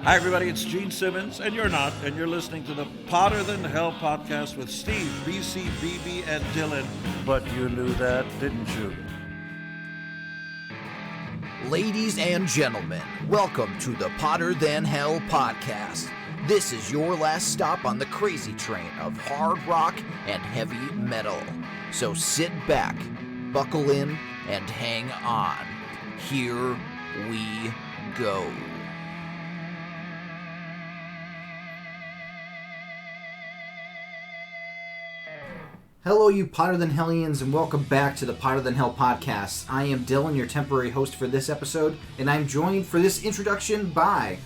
Hi, everybody. It's Gene Simmons, and you're not, and you're listening to the Potter Than Hell podcast with Steve, BC, BB, and Dylan. But you knew that, didn't you? Ladies and gentlemen, welcome to the Potter Than Hell podcast. This is your last stop on the crazy train of hard rock and heavy metal. So sit back, buckle in, and hang on. Here we go. Hello, you Potter Than Hellians, and welcome back to the Potter Than Hell podcast. I am Dylan, your temporary host for this episode, and I'm joined for this introduction by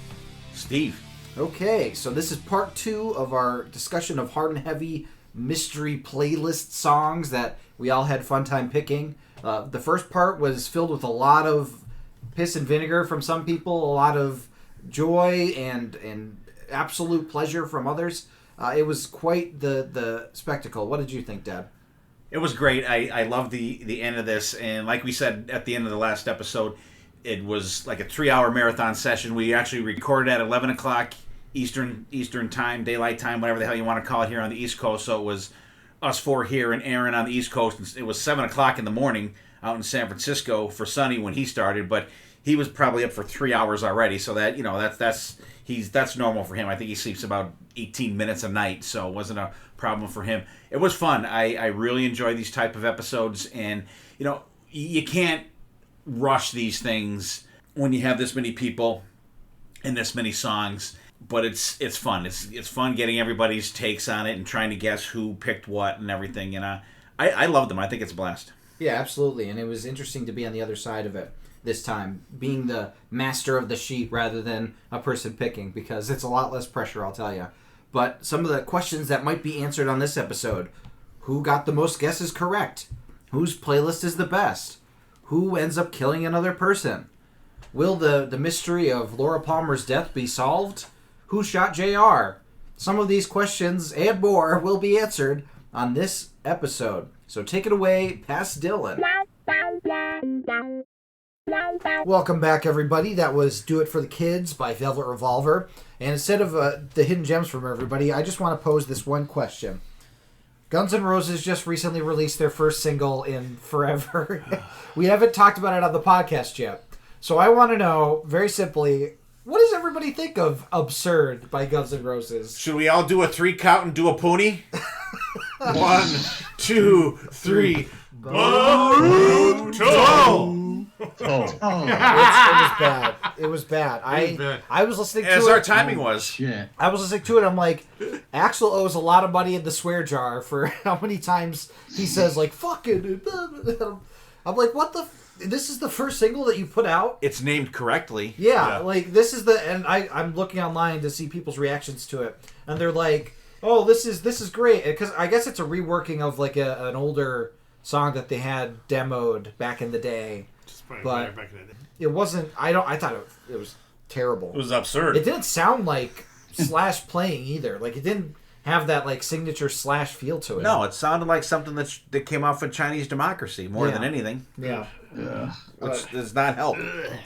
Steve. Okay, so this is part 2 of our discussion of hard and heavy mystery playlist songs that we all had fun time picking. The first part was filled with a lot of piss and vinegar from some people, a lot of joy and absolute pleasure from others. It was quite the spectacle. What did you think, Dad? It was great. I love the end of this, and like we said at the end of the last episode, it was like a 3-hour marathon session. We actually recorded at 11 o'clock Eastern time, daylight time, whatever the hell you want to call it here on the East Coast. So it was us four here and Aaron on the East Coast. And it was 7 o'clock in the morning out in San Francisco for Sonny when he started, but he was probably up for 3 hours already. So that that's normal for him. I think he sleeps about 18 minutes a night, so it wasn't a problem for him. It was fun. I really enjoy these type of episodes, and you can't rush these things when you have this many people and this many songs. But it's fun. It's fun getting everybody's takes on it and trying to guess who picked what and everything. And I love them. I think it's a blast. Yeah, absolutely. And it was interesting to be on the other side of it this time, being the master of the sheet rather than a person picking, because it's a lot less pressure, I'll tell you. But some of the questions that might be answered on this episode: who got the most guesses correct? Whose playlist is the best? Who ends up killing another person? Will the mystery of Laura Palmer's death be solved? Who shot JR? Some of these questions and more will be answered on this episode. So take it away, past Dylan. Welcome back, everybody. That was Do It For The Kids by Velvet Revolver. And instead of the hidden gems from everybody, I just want to pose this one question. Guns N' Roses just recently released their first single in forever. We haven't talked about it on the podcast yet. So I want to know, very simply, what does everybody think of Absurd by Guns N' Roses? Should we all do a 3 count and do a Pooni? 1, 2, 3. Boruto! It was bad. It was bad. I was listening to it. As our timing was. Shit. I was listening to it. I'm like, Axl owes a lot of money in the swear jar for how many times he says, like, fucking. I'm like, what the? This is the first single that you put out? It's named correctly. Yeah, like, this is the. And I'm looking online to see people's reactions to it. And they're like, oh, this is great. Because I guess it's a reworking of, like, an older song that they had demoed back in the day. But back in the day. It wasn't. I thought it was terrible. It was absurd. It didn't sound like Slash playing either. Like, it didn't have that, like, signature Slash feel to it. No, it sounded like something that came off of Chinese Democracy more than anything. Yeah. Which does not help.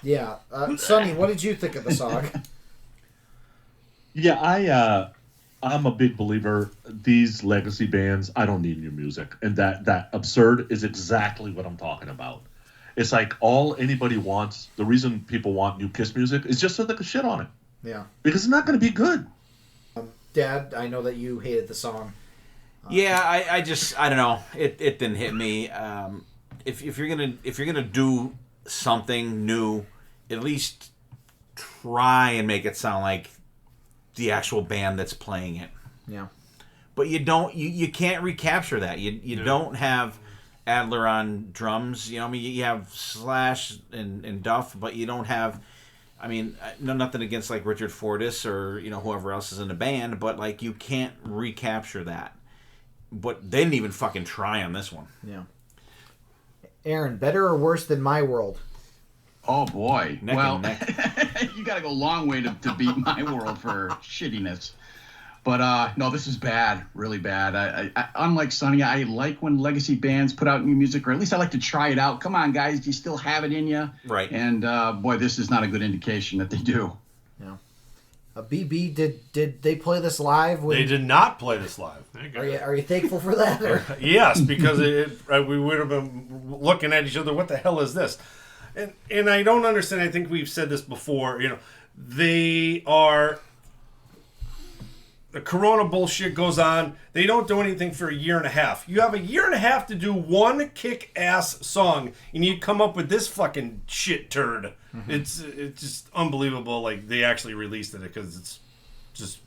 Yeah. Sonny, what did you think of the song? Yeah, I'm a big believer. These legacy bands, I don't need new music. And that Absurd is exactly what I'm talking about. It's like all anybody wants, the reason people want new Kiss music is just so they can shit on it. Yeah. Because it's not going to be good. Dad, I know that you hated the song. Yeah, I don't know. It didn't hit me. If you're gonna do something new, at least try and make it sound like the actual band that's playing it. Yeah. But you can't recapture that. You don't have Adler on drums. You have Slash and Duff, but you don't have. I mean, nothing against like Richard Fortus or whoever else is in the band, but like you can't recapture that. But they didn't even fucking try on this one. Yeah. Aaron, better or worse than My World? Oh boy. Neck well, and neck. You got to go a long way to beat My World for shittiness. But no, this is bad, really bad. I unlike Sonny, I like when legacy bands put out new music, or at least I like to try it out. Come on, guys, do you still have it in you? Right. And boy, this is not a good indication that they do. Yeah. BB, did they play this live? They did not play this live. Are you thankful for that? Or? Yes, because we would have been looking at each other. What the hell is this? And I don't understand. I think we've said this before. They are. The Corona bullshit goes on. They don't do anything for a year and a half. You have a year and a half to do one kick-ass song, and you come up with this fucking shit turd. Mm-hmm. It's just unbelievable. Like, they actually released it because it's just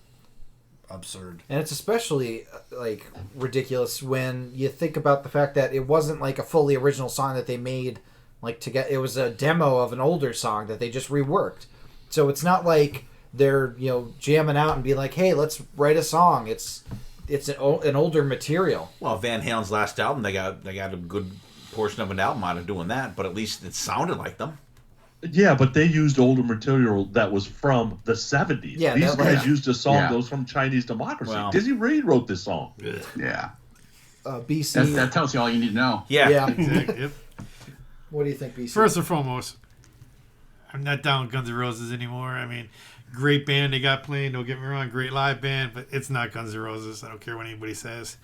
absurd. And it's especially like ridiculous when you think about the fact that it wasn't like a fully original song that they made. Like it was a demo of an older song that they just reworked. So it's not like they're jamming out and being like, hey, let's write a song. It's an older material. Well, Van Halen's last album, they got a good portion of an album out of doing that, but at least it sounded like them. Yeah, but they used older material that was from the 70s. Yeah, these guys used a song that was from Chinese Democracy. Well, Dizzy Reed wrote this song. Yeah. BC. That tells you all you need to know. Yeah. Exactly. Yep. What do you think, BC? First and foremost, I'm not down with Guns N' Roses anymore. I mean, great band they got playing. Don't get me wrong, great live band, but it's not Guns N' Roses. I don't care what anybody says.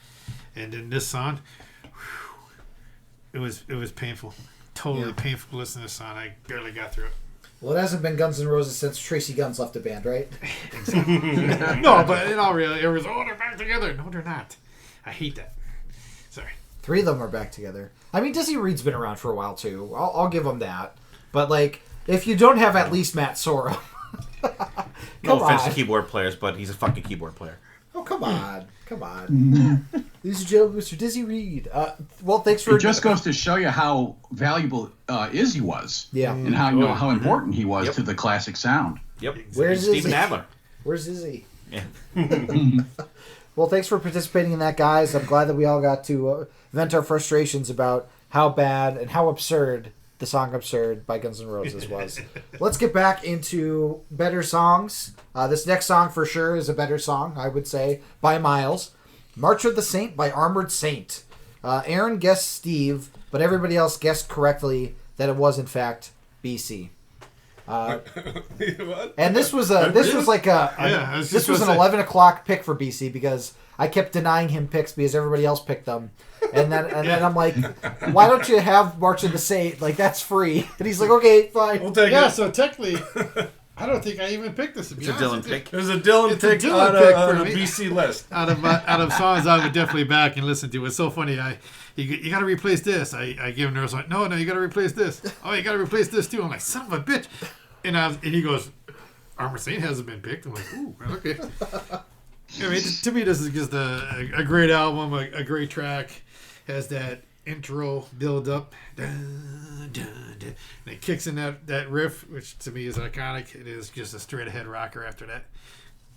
And in this song, it was painful, totally painful to listen to this song. I barely got through it. Well, it hasn't been Guns N' Roses since Tracy Guns left the band, right? No, but in all reality, it was, they're back together. No, they're not. I hate that. Sorry. 3 of them are back together. I mean, Dizzy Reed's been around for a while, too. I'll give him that. But, like, if you don't have at least Matt Sorum... No offense to keyboard players, but he's a fucking keyboard player. Oh, come on. Come on. Ladies and gentlemen, Mr. Dizzy Reed. Well, thanks for... It just goes to show you how valuable Izzy was. Yeah. And how important he was to the classic sound. Yep. Where's Steven Izzy? Adler. Where's Izzy? Yeah. Well, thanks for participating in that, guys. I'm glad that we all got to vent our frustrations about how bad and how absurd the song Absurd by Guns N' Roses was. Let's get back into better songs. This next song for sure is a better song, I would say, by miles. March of the Saint by Armored Saint. Aaron guessed Steve, but everybody else guessed correctly that it was, in fact, BC. And this was an 11 o'clock pick for BC because I kept denying him picks because everybody else picked them. And then I'm like, why don't you have March of the Saint? Like, that's free. And he's like, okay, fine. We'll take Yeah, it. so technically, I don't think I even picked this. It's a Dylan pick. It was a Dylan It's a pick Dylan on pick a for me. BC list. Out of songs I would definitely back and listen to. It's so funny. You got to replace this. I give him nerves like, no, you got to replace this. Oh, you got to replace this too. I'm like, son of a bitch. And he goes, Armored Saint hasn't been picked. I'm like, ooh, okay. I mean, to me, this is just a great album, a great track. Has that intro build up, dun, dun, dun, and it kicks in that riff, which to me is iconic. It is just a straight ahead rocker after that.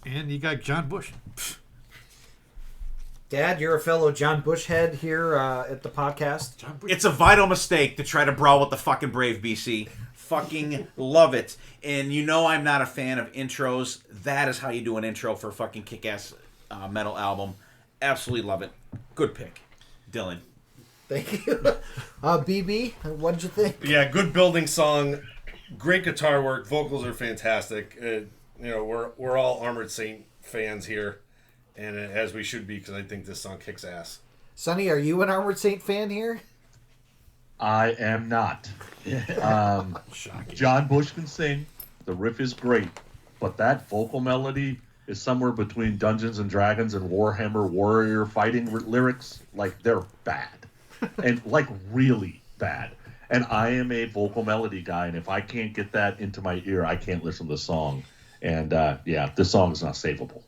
And you got John Bush. Dad, you're a fellow John Bush head here at the podcast. John Bush. It's a vital mistake to try to brawl with the fucking Brave, BC. Fucking love it. And I'm not a fan of intros. That is how you do an intro for a fucking kick-ass metal album. Absolutely love it. Good pick. Dylan. Thank you. BB, what did you think? Yeah, good building song. Great guitar work. Vocals are fantastic. We're all Armored Saint fans here, and as we should be, because I think this song kicks ass. Sonny, are you an Armored Saint fan here? I am not. John Bush can sing. The riff is great. But that vocal melody is somewhere between Dungeons and Dragons and Warhammer Warrior fighting lyrics. Like, they're bad. And, like, really bad. And I am a vocal melody guy, and if I can't get that into my ear, I can't listen to the song. And, this song is not savable.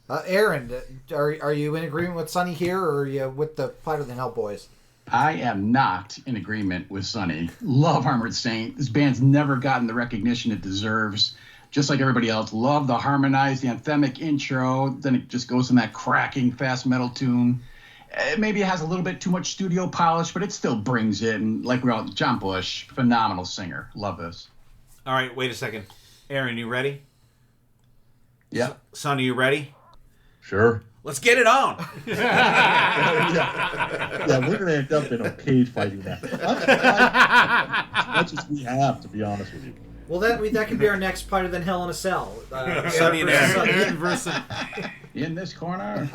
Aaron, are you in agreement with Sonny here, or are you with the Hotter Than Hell boys? I am not in agreement with Sonny. Love Armored Saint. This band's never gotten the recognition it deserves. Just like everybody else, love the harmonized, the anthemic intro. Then it just goes in that cracking fast metal tune. Maybe it has a little bit too much studio polish, but it still brings it. And like John Bush, phenomenal singer. Love this. All right, wait a second. Aaron, you ready? Yeah. Son, are you ready? Sure. Let's get it on. Yeah, we're going to end up in a cage fighting that. As much as we have, to be honest with you. Well, that could be our next Hotter Than Hell in a Cell. Sonny and Aaron. Aaron versus. In this corner.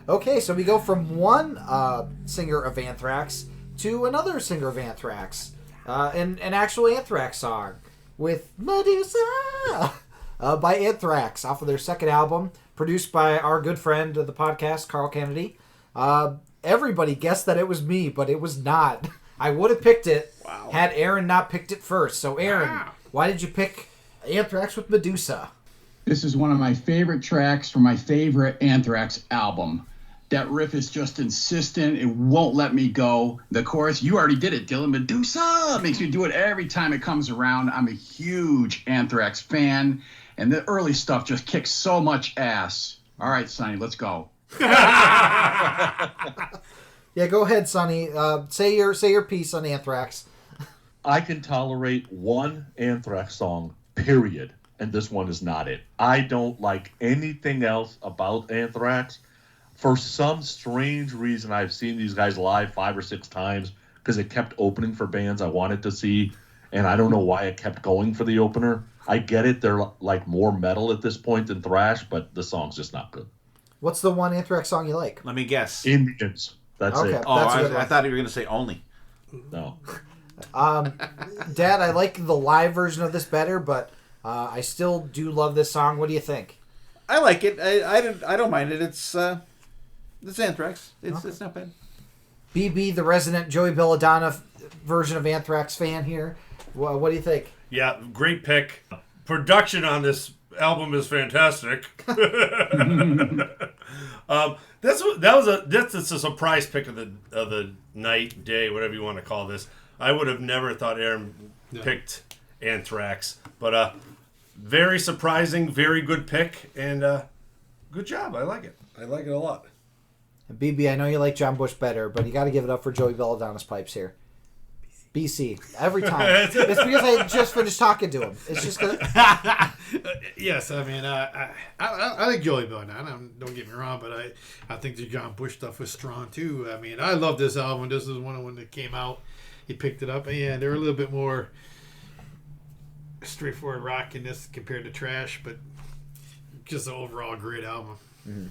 Okay, so we go from one singer of Anthrax to another singer of Anthrax. An actual Anthrax song with Medusa by Anthrax off of their second album, produced by our good friend of the podcast, Carl Kennedy. Everybody guessed that it was me, but it was not. I would have picked it had Aaron not picked it first. So, Aaron, why did you pick Anthrax with Medusa? This is one of my favorite tracks from my favorite Anthrax album. That riff is just insistent. It won't let me go. The chorus, you already did it, Dylan. Medusa makes me do it every time it comes around. I'm a huge Anthrax fan, and the early stuff just kicks so much ass. All right, Sonny, let's go. Yeah, go ahead, Sonny. Say your piece on Anthrax. I can tolerate one Anthrax song, period, and this one is not it. I don't like anything else about Anthrax. For some strange reason, I've seen these guys live 5 or 6 times because it kept opening for bands I wanted to see, and I don't know why it kept going for the opener. I get it, they're like more metal at this point than thrash, but the song's just not good. What's the one Anthrax song you like? Let me guess. Indians. That's Okay. it. Oh, That's a good I one. thought you were going to say Only. No. Dad, I like the live version of this better, but I still do love this song. What do you think? I like it. I don't mind it. It's Anthrax. It's not bad. BB, the resident Joey Belladonna version of Anthrax fan here. What do you think? Yeah, great pick. Production on this album is fantastic. That's a surprise pick of the night, day, whatever you want to call this. I would have never thought Aaron picked Anthrax, but very surprising, very good pick, and good job. I like it. I like it a lot. And BB, I know you like John Bush better, but you got to give it up for Joey Belladonna's pipes here. BC every time. It's because I just finished talking to him. It's just gonna. Yes, I mean, I like Joey Belladonna. Don't get me wrong, but I think the John Bush stuff was strong too. I mean, I love this album. This is one of when it came out. He picked it up, and yeah, they're a little bit more straightforward rock in this compared to Trash, but just an overall great album. Mm-hmm.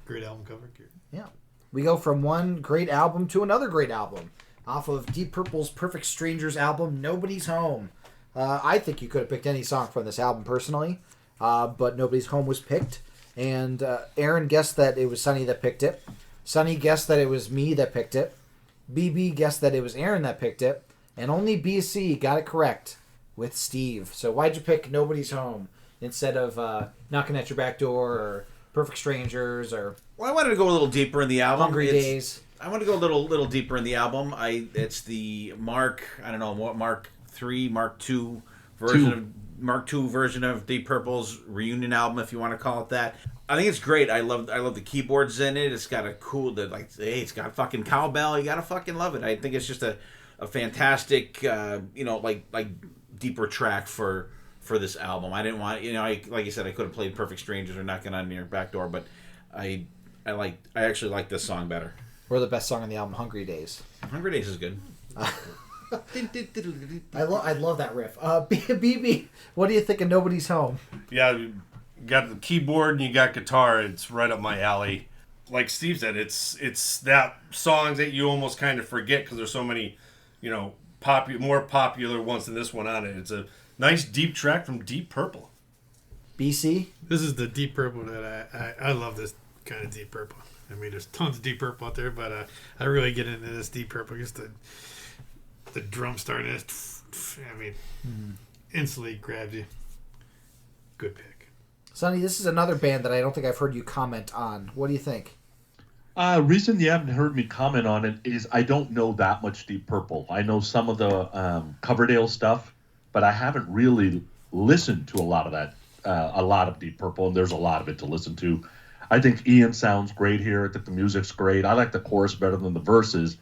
Great album cover. Yeah, we go from one great album to another great album. Off of Deep Purple's Perfect Strangers album, Nobody's Home. I think you could have picked any song from this album, personally. But Nobody's Home was picked. And Aaron guessed that it was Sonny that picked it. Sonny guessed that it was me that picked it. BB guessed that it was Aaron that picked it. And only BC got it correct with Steve. So why'd you pick Nobody's Home instead of Knocking at Your Back Door or Perfect Strangers or... Well, I wanted to go a little deeper in the album. Hungry Days. I want to go a little deeper in the album. It's the Mark III, Mark II version of Deep Purple's reunion album, if you want to call it that. I think it's great. I love the keyboards in it. It's got a cool it's got fucking cowbell. You gotta fucking love it. I think it's just a fantastic like deeper track for this album. I didn't want like you said, I could have played Perfect Strangers or Knocking on Your Back Door, but I actually like this song better. Or the best song on the album, Hungry Days. Hungry Days is good. I love that riff. BB, what do you think of Nobody's Home? Yeah, you got the keyboard and you got guitar. It's right up my alley. Like Steve said, it's that songs that you almost kind of forget because there's so many, more popular ones than this one on it. It's a nice deep track from Deep Purple. BC? This is the Deep Purple that I love this kind of Deep Purple. I mean, there's tons of Deep Purple out there, but I really get into this Deep Purple. Just the drum starting, instantly grabs you. Good pick. Sonny, this is another band that I don't think I've heard you comment on. What do you think? Reason you haven't heard me comment on it is I don't know that much Deep Purple. I know some of the Coverdale stuff, but I haven't really listened to a lot of Deep Purple, and there's a lot of it to listen to. I think Ian sounds great here. I think the music's great. I like the chorus better than the verses.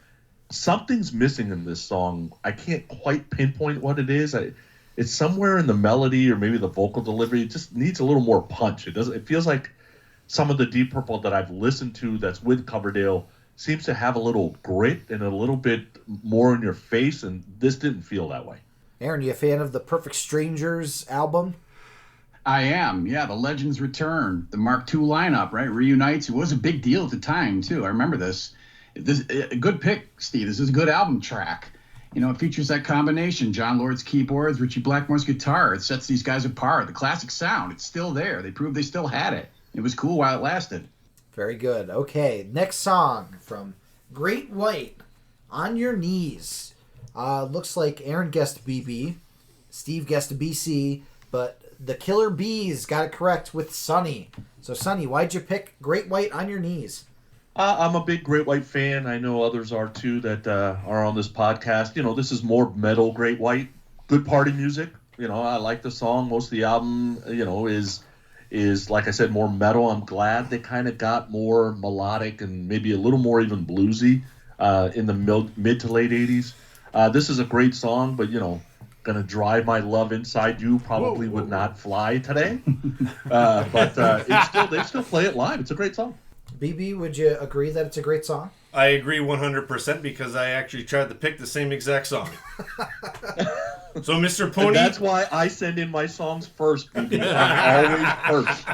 Something's missing in this song. I can't quite pinpoint what it is. It's somewhere in the melody or maybe the vocal delivery. It just needs a little more punch. It feels like some of the Deep Purple that I've listened to that's with Coverdale seems to have a little grit and a little bit more in your face, and this didn't feel that way. Aaron, you a fan of the Perfect Strangers album? I am. Yeah, the Legends return. The Mark II lineup, right? Reunites. It was a big deal at the time, too. I remember this. A good pick, Steve. This is a good album track. It features that combination. John Lord's keyboards, Richie Blackmore's guitar. It sets these guys apart. The classic sound, it's still there. They proved they still had it. It was cool while it lasted. Very good. Okay, next song from Great White, On Your Knees. Looks like Aaron guessed BB, Steve guessed BC, but the Killer Bees got it correct with Sonny. So, Sonny, why'd you pick Great White, On Your Knees? I'm a big Great White fan. I know others are too that are on this podcast. This is more metal Great White, good party music. I like the song. Most of the album, is like I said, more metal. I'm glad they kind of got more melodic and maybe a little more even bluesy in the mid to late 80s. This is a great song, but Gonna Drive My Love Inside You probably would not fly today. But they still play it live. It's a great song. BB, would you agree that it's a great song? I agree 100% because I actually tried to pick the same exact song. So, Mr. Pooni... And that's why I send in my songs first, BB. I'm always first.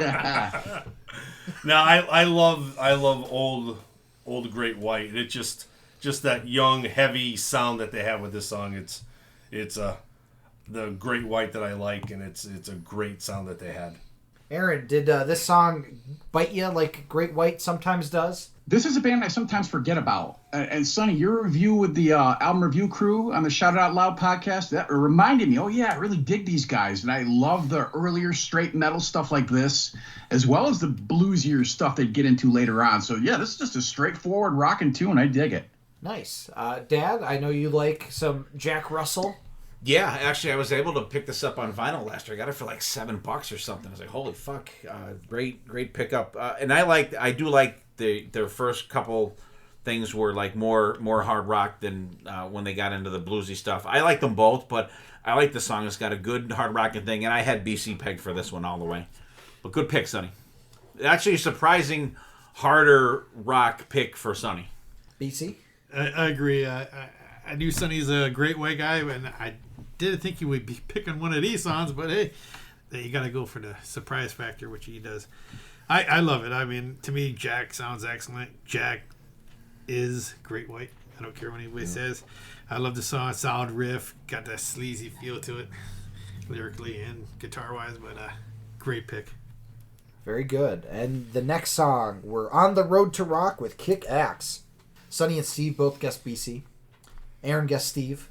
Now, I love old Great White. It's just that young, heavy sound that they have with this song. It's the Great White that I like, and it's a great sound that they had. Aaron, did this song bite you like Great White sometimes does? This is a band I sometimes forget about. And Sonny, your review with the album review crew on the Shout It Out Loud podcast, that reminded me, oh yeah, I really dig these guys. And I love the earlier straight metal stuff like this, as well as the bluesier stuff they'd get into later on. So yeah, this is just a straightforward rockin' tune. I dig it. Nice. Dad, I know you like some Jack Russell. Yeah, actually, I was able to pick this up on vinyl last year. I got it for like $7 or something. I was like, "Holy fuck!" Great pickup. And I do like their first couple things were like more hard rock than when they got into the bluesy stuff. I like them both, but I like the song. It's got a good hard rocking thing, and I had BC pegged for this one all the way. But good pick, Sonny. Actually, a surprising harder rock pick for Sonny. BC. I agree. I knew Sonny's a Great White guy, and I didn't think he would be picking one of these songs, but hey, you got to go for the surprise factor, which he does. I love it. I mean, to me, Jack sounds excellent. Jack is Great White. I don't care what anybody says. I love the song, solid riff, got that sleazy feel to it, lyrically and guitar-wise, but great pick. Very good. And the next song, we're On the Road to Rock with Kick Axe. Sonny and Steve both guessed BC. Aaron guessed Steve.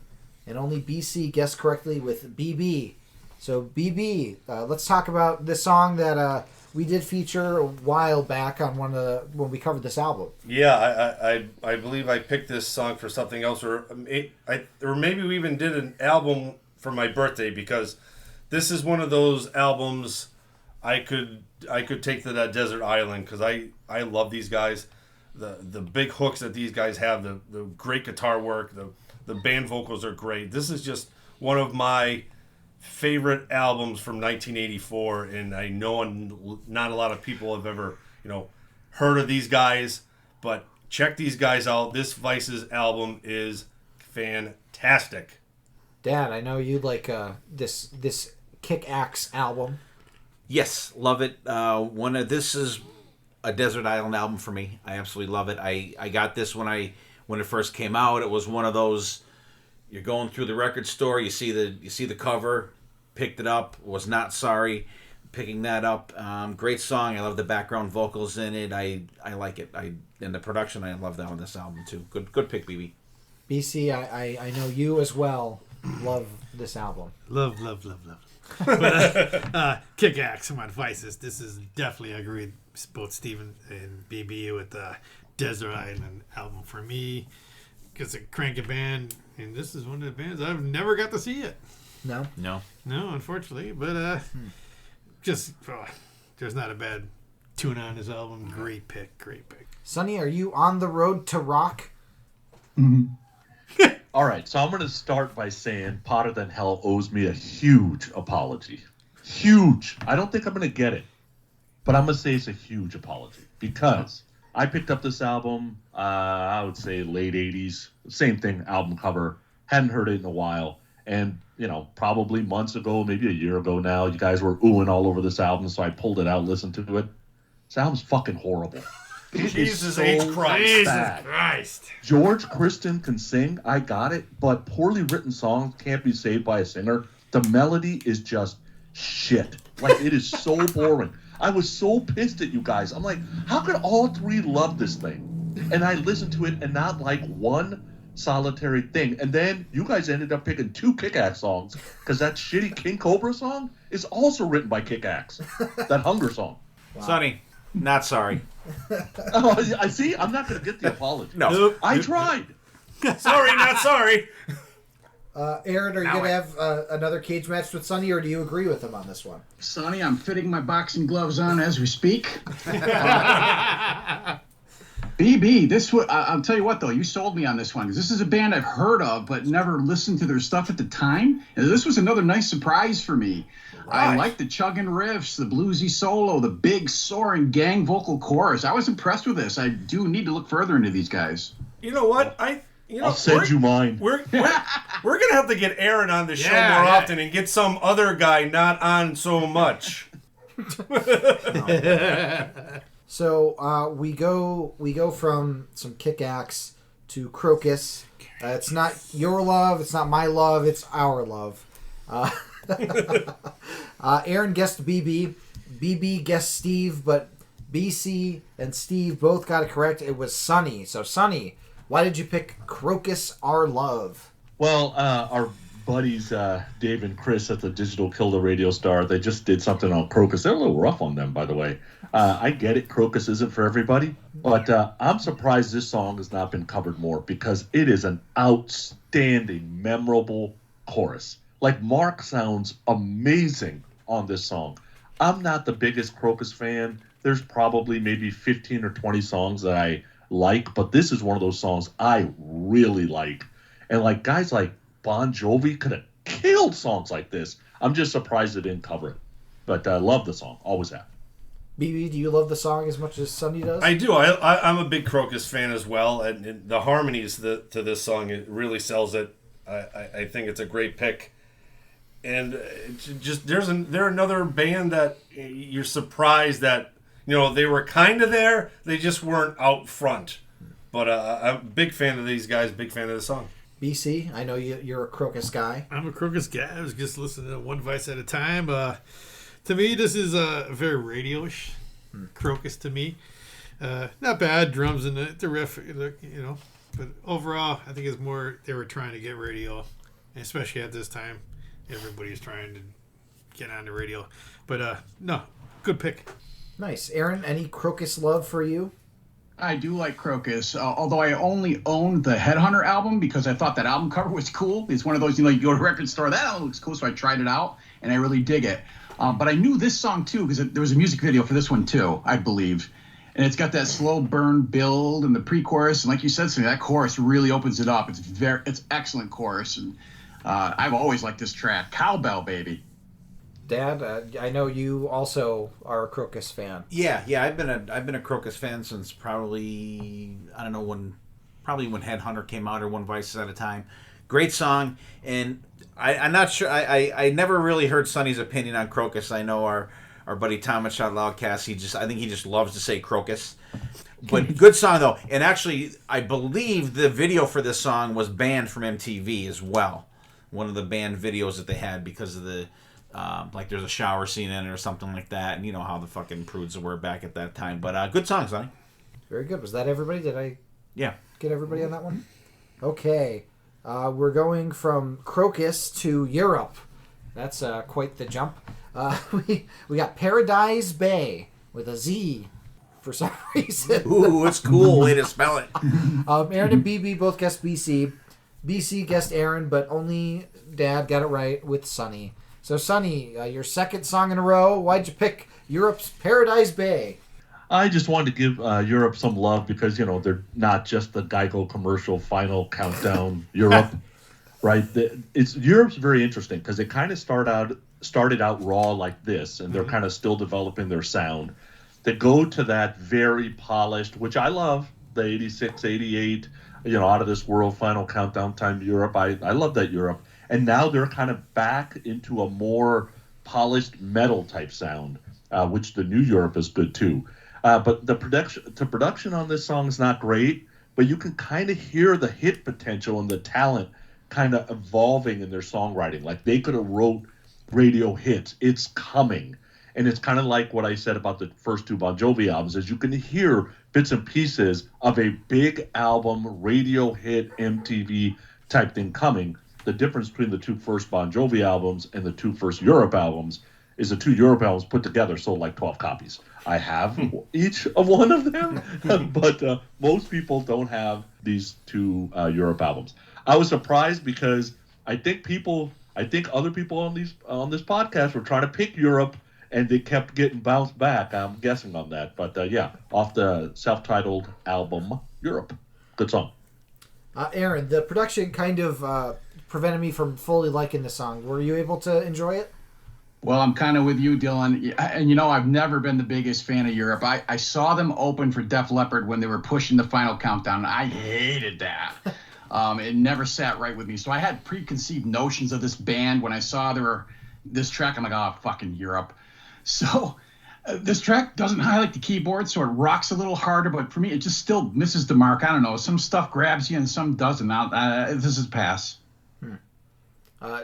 And only BC guessed correctly with BB. So, BB, let's talk about this song that we did feature a while back on when we covered this album. Yeah, I believe I picked this song for something else, or maybe we even did an album for my birthday, because this is one of those albums I could take to that desert island, because I love these guys. The big hooks that these guys have, the great guitar work, the band vocals are great. This is just one of my favorite albums from 1984, and I know not a lot of people have ever heard of these guys, but check these guys out. This Vice's album is fantastic. Dad, I know you like this Kick Axe album. Yes, love it. This is a desert island album for me. I absolutely love it. I got this when it first came out. It was one of those, you're going through the record store, you see the cover, picked it up, was not sorry picking that up. Great song. I love the background vocals in it. I like it. And the production, I love that on this album too. Good pick, BB. BC, I know you as well love this album. Love. But Kick Axe, my advices. This is definitely, I agree with both Steven and BB with the Desert Island album for me. It's a cranky band, and this is one of the bands I've never got to see it. No, unfortunately. But there's not a bad tune on this album. Great pick. Sonny, are you on the road to rock? Mm-hmm. All right, so I'm going to start by saying Potter Than Hell owes me a huge apology. Huge. I don't think I'm going to get it, but I'm going to say it's a huge apology because I picked up this album, I would say late 80s, same thing, album cover, hadn't heard it in a while, And, probably months ago, maybe a year ago now, you guys were oohing all over this album, so I pulled it out, listened to it. This album's fucking horrible. Jesus H. Christ. Jesus Christ. George Kristen can sing, I got it, but poorly written songs can't be saved by a singer. The melody is just shit. Like, it is so boring. I was so pissed at you guys. I'm like, how could all three love this thing? And I listened to it and not like one solitary thing. And then you guys ended up picking 2 Kick-Axe songs, because that shitty King Cobra song is also written by Kick-Axe. That Hunger song. Wow. Sonny, not sorry. Oh, I see. I'm not going to get the apology. No. Nope. I tried. Sorry, not sorry. Aaron, are you going to have another cage match with Sonny, or do you agree with him on this one? Sonny, I'm fitting my boxing gloves on as we speak. BB, I'll tell you what, though, you sold me on this one, because this is a band I've heard of but never listened to their stuff at the time. And this was another nice surprise for me. Right. I like the chugging riffs, the bluesy solo, the big soaring gang vocal chorus. I was impressed with this. I do need to look further into these guys. You know what? I'll send you mine. We're gonna have to get Aaron on the show more often and get some other guy not on so much. So we go from some Kick-Axe to Crocus. It's not your love, it's not my love, it's our love. Aaron guessed BB. BB guessed Steve, but BC and Steve both got it correct. It was Sonny. So Sonny, why did you pick Crocus Our Love? Well, our buddies Dave and Chris at the Digital Kill the Radio Star, they just did something on Crocus. They're a little rough on them, by the way. I get it, Crocus isn't for everybody, but I'm surprised this song has not been covered more, because it is an outstanding, memorable chorus. Like, Mark sounds amazing on this song. I'm not the biggest Crocus fan. There's probably maybe 15 or 20 songs that I like, but this is one of those songs I really like. And like, guys like Bon Jovi could have killed songs like this. I'm just surprised they didn't cover it. But I love the song. Always have. BB, do you love the song as much as Sonny does? I do. I'm a big Crocus fan as well, and the harmonies to this song, it really sells it. I think it's a great pick. And it's just they're another band that you're surprised that they were kind of there, they just weren't out front. But I'm a big fan of these guys, big fan of the song. BC, I know you're a Crocus guy. I'm a Crocus guy. I was just listening to One Vice at a time. To me, this is very radio-ish. Crocus to me. Not bad. Drums and the riff, But overall, I think it's more they were trying to get radio. And especially at this time, everybody's trying to get on the radio. But no, good pick. Nice. Aaron, any Crocus love for you? I do like Crocus, although I only owned the Headhunter album because I thought that album cover was cool. It's one of those, you go to a record store, that album looks cool, so I tried it out, and I really dig it. But I knew this song, too, because there was a music video for this one, too, I believe. And it's got that slow burn build and the pre-chorus, and like you said, Sonny, that chorus really opens it up. It's excellent chorus, and I've always liked this track. Cowbell, baby. Dad, I know you also are a Crocus fan. Yeah. I've been a Crocus fan since probably when Headhunter came out, or One Vice at a time. Great song, and I'm not sure. I never really heard Sonny's opinion on Crocus. I know our buddy Tom at Shot Loudcast. I think he just loves to say Crocus. But good song though, and actually I believe the video for this song was banned from MTV as well. One of the banned videos that they had because of the. Like there's a shower scene in it or something like that, and you know how the fucking prudes were back at that time. But good song, Sonny. Very good. Was that everybody? Did I get everybody on that one? Okay. We're going from Crocus to Europe. That's quite the jump. We got Paradise Bay with a Z for some reason. Ooh, it's cool way to spell it. Aaron and BB both guessed BC. BC guessed Aaron, but only Dad got it right with Sonny. So, Sonny, your second song in a row. Why'd you pick Europe's Paradise Bay? I just wanted to give Europe some love because, they're not just the Geico commercial final countdown Europe, right? Europe's very interesting because it kind of started out raw like this, and they're kind of still developing their sound. They go to that very polished, which I love, the 86, 88, out of this world final countdown time Europe. I love that Europe. And now they're kind of back into a more polished metal type sound, which the New Europe is good too. But the production on this song is not great, but you can kind of hear the hit potential and the talent kind of evolving in their songwriting. Like they could have wrote radio hits. It's coming. And it's kind of like what I said about the first two Bon Jovi albums, is you can hear bits and pieces of a big album, radio hit, MTV type thing coming. The difference between the two first Bon Jovi albums and the two first Europe albums is the two Europe albums put together sold like 12 copies. I have each of one of them, but most people don't have these two Europe albums. I was surprised because I think other people on this podcast were trying to pick Europe, and they kept getting bounced back. I'm guessing on that, but off the self-titled album Europe, good song. Aaron, the production kind of prevented me from fully liking the song. Were you able to enjoy it? Well, I'm kind of with you, Dylan. And, I've never been the biggest fan of Europe. I saw them open for Def Leppard when they were pushing the Final Countdown. I hated that. It never sat right with me. So I had preconceived notions of this band. When I saw this track, I'm like, oh, fucking Europe. So this track doesn't highlight the keyboard, so it rocks a little harder. But for me, it just still misses the mark. I don't know. Some stuff grabs you and some doesn't. This is pass.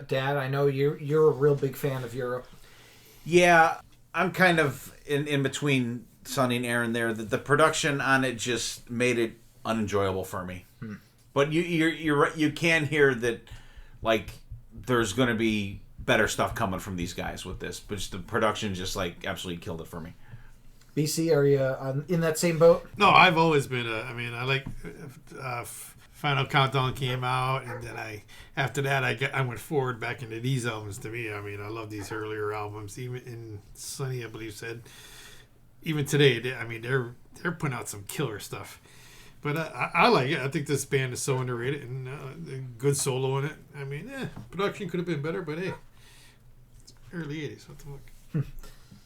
Dad, I know you're a real big fan of Europe. Yeah, I'm kind of in between Sonny and Aaron there. The production on it just made it unenjoyable for me. But you're right. You can hear that, like, there's going to be better stuff coming from these guys with this. But just the production just like absolutely killed it for me. BC, are you in that same boat? No, I've always been I like Final Countdown came out, and then after that I went forward back into these albums. To me, I love these earlier albums. Even in Sonny, I believe, said even today, they're putting out some killer stuff. But I like it. I think this band is so underrated, and good solo in it. Production could have been better, but hey, it's early 80s. What the fuck?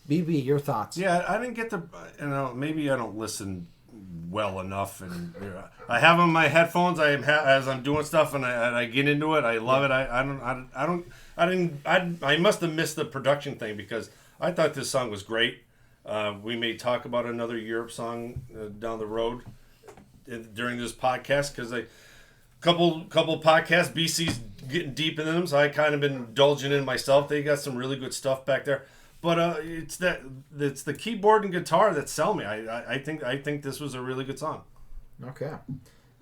BB, your thoughts? Yeah, I didn't get maybe I don't listen well enough, and I have on my headphones. As I'm doing stuff, and I get into it. I love it. I must have missed the production thing because I thought this song was great. We may talk about another Europe song down the road during this podcast because a couple podcasts, BC's getting deep into them, so I kind of been indulging in myself. They got some really good stuff back there. But it's the keyboard and guitar that sell me. I think this was a really good song. Okay.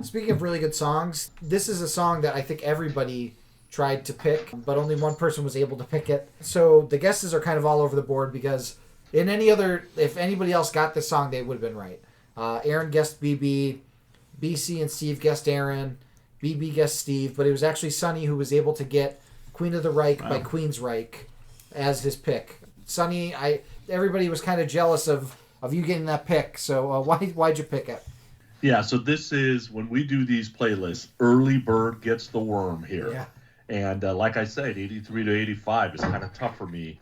Speaking of really good songs, this is a song that I think everybody tried to pick, but only one person was able to pick it. So the guesses are kind of all over the board because if anybody else got this song, they would have been right. Aaron guessed BB, BC and Steve guessed Aaron, BB guessed Steve, but it was actually Sonny who was able to get Queen of the Reich by Queensryche as his pick. Sonny, everybody was kind of jealous of you getting that pick. So why'd you pick it? Yeah, so this is when we do these playlists. Early bird gets the worm here, yeah. And like I said, 83 to 85 is kind of tough for me.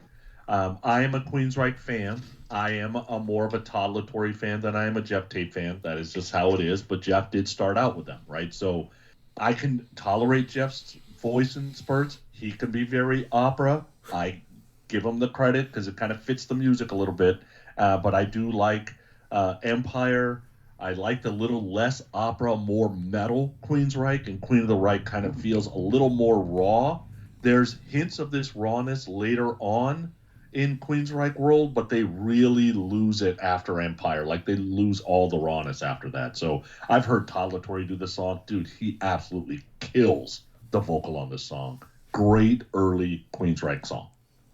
I am a Queensryche fan. I am more of a Todd La Torre fan than I am a Jeff Tate fan. That is just how it is. But Jeff did start out with them, right? So I can tolerate Jeff's voice in spurts. He can be very opera. I give him the credit because it kind of fits the music a little bit. But I do like Empire. I like the little less opera, more metal Queensryche, and Queen of the Reich kind of feels a little more raw. There's hints of this rawness later on in Queensryche world, but they really lose it after Empire. Like, they lose all the rawness after that. So I've heard Todd La Torre do the song. Dude, he absolutely kills the vocal on this song. Great early Queensryche song.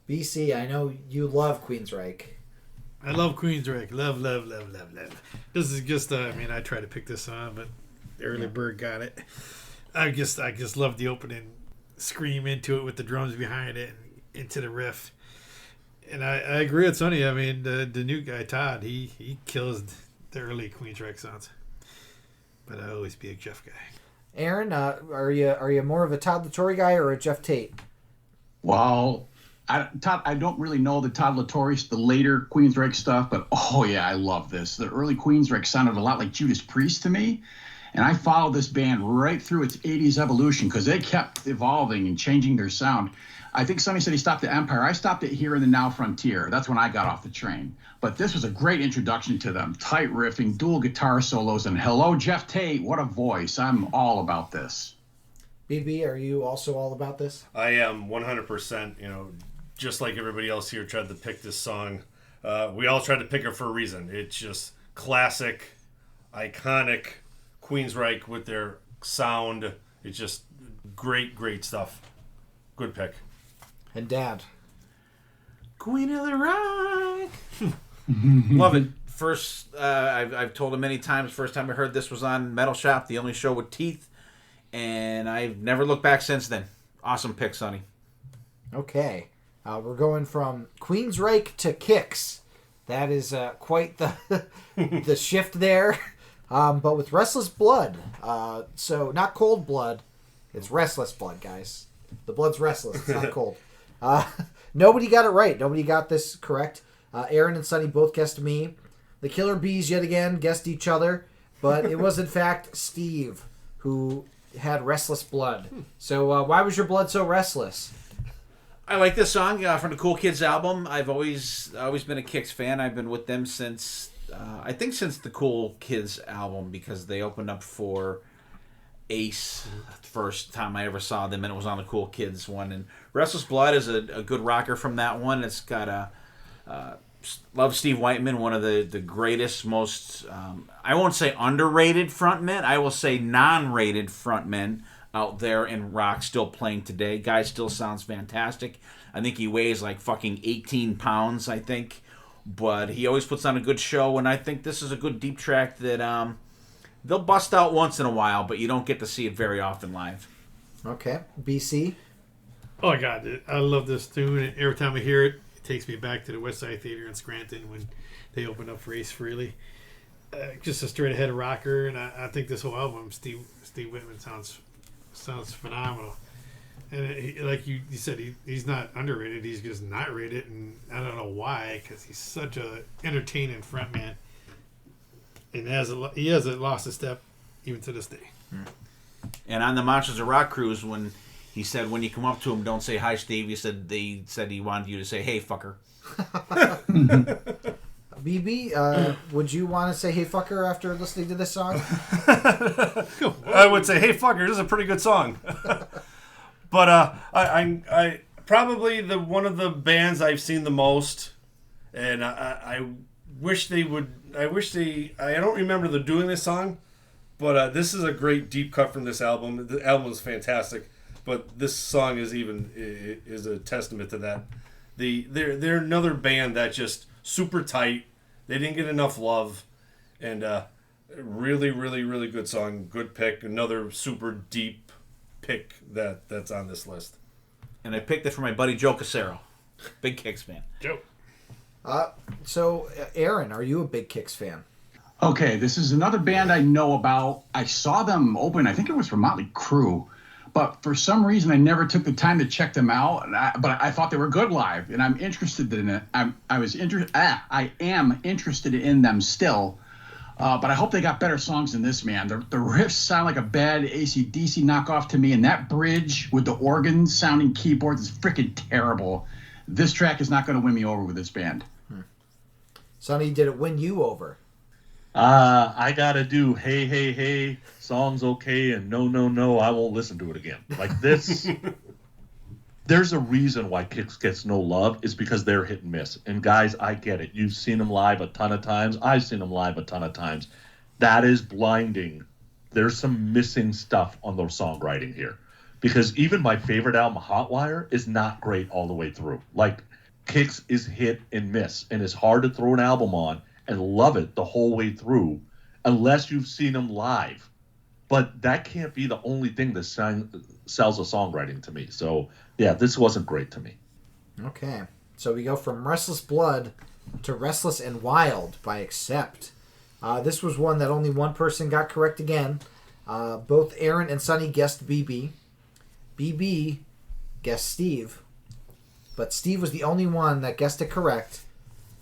BC, I know you love Queensryche. I love Queensryche. Love. This is just, I tried to pick this song, but Early Bird got it. I just love the opening scream into it with the drums behind it and into the riff. And I agree with Sonny. The new guy, Todd, he kills the early Queensryche sounds. But I always be a Jeff guy. Aaron, are you more of a Todd La Torre guy or a Jeff Tate? Well, I don't really know the Todd La Torre, the later Queensryche stuff, but oh yeah, I love this. The early Queensryche sounded a lot like Judas Priest to me, And I followed this band right through its 80s evolution because they kept evolving and changing their sound. I think Sonny said he stopped at Empire. I stopped it Here in the Now Frontier. That's when I got off the train. But this was a great introduction to them. Tight riffing, dual guitar solos, and hello, Jeff Tate. What a voice. I'm all about this. BB, are you also all about this? I am 100%. Just like everybody else here tried to pick this song. We all tried to pick it for a reason. It's just classic, iconic Queensryche with their sound. It's just great, great stuff. Good pick. And Dad. Queen of the Rock. Love it. First, I've told him many times, first time I heard this was on Metal Shop, the only show with teeth. And I've never looked back since then. Awesome pick, Sonny. Okay. We're going from Queensryche to Kicks. That is quite the the shift there. But with Restless Blood. So not Cold Blood. It's Restless Blood, guys. The blood's restless. It's not cold. Nobody got it right. Nobody got this correct. Aaron and Sonny both guessed me. The Killer Bees, yet again, guessed each other. But it was, in fact, Steve who had Restless Blood. So why was your blood so restless? I like this song from the Cool Kids album. I've always been a Kicks fan. I've been with them since the Cool Kids album because they opened up for Ace the first time I ever saw them, and it was on the Cool Kids one. And Restless Blood is a good rocker from that one. It's got love Steve Whiteman, one of the greatest, most I won't say underrated frontmen. I will say non-rated frontmen out there in rock, still playing today. Guy still sounds fantastic. I think he weighs like fucking 18 pounds, I think. But he always puts on a good show, and I think this is a good deep track that they'll bust out once in a while, but you don't get to see it very often live. Okay. BC? Oh, my God. I love this tune. And every time I hear it, it takes me back to the West Side Theater in Scranton when they opened up for Ace Frehley. Just a straight-ahead rocker, and I think this whole album, Steve Whitman sounds phenomenal. And like you said, he's not underrated. He's just not rated, and I don't know why, because he's such a entertaining frontman. And he hasn't lost a step even to this day. And on the Monsters of Rock cruise, when he said, when you come up to him, don't say hi, Steve. They said he wanted you to say, hey, fucker. BB, would you want to say hey, fucker after listening to this song? I would say, hey, fucker, this is a pretty good song. But I probably one of the bands I've seen the most, and I wish they would. I don't remember them doing this song, but this is a great deep cut from this album. The album is fantastic, but this song is a testament to that. They're another band that just super tight. They didn't get enough love, and really, really, really good song. Good pick. Another super deep pick that's on this list. And I picked it for my buddy Joe Casero. Big Kicks fan. Joe. So, Aaron, are you a big Kicks fan? Okay, this is another band I know about. I saw them open, I think it was for Motley Crue, but for some reason I never took the time to check them out. But I thought they were good live, and I'm interested in it. I am interested in them still, but I hope they got better songs than this, man. The riffs sound like a bad AC/DC knockoff to me, and that bridge with the organ-sounding keyboards is freaking terrible. This track is not going to win me over with this band. Sonny, did it win you over? I gotta do hey, hey, hey, song's okay, and no, no, no, I won't listen to it again. Like this, there's a reason why Kicks gets no love, is because they're hit and miss. And guys, I get it. You've seen them live a ton of times. I've seen them live a ton of times. That is blinding. There's some missing stuff on the songwriting here. Because even my favorite album, Hotwire, is not great all the way through. Like, Kicks is hit and miss, and it's hard to throw an album on and love it the whole way through unless you've seen them live. But that can't be the only thing that sells a songwriting to me. So, yeah, this wasn't great to me. Okay. So we go from Restless Blood to Restless and Wild by Accept. This was one that only one person got correct again. Both Aaron and Sonny guessed BB. BB guessed Steve. But Steve was the only one that guessed it correct.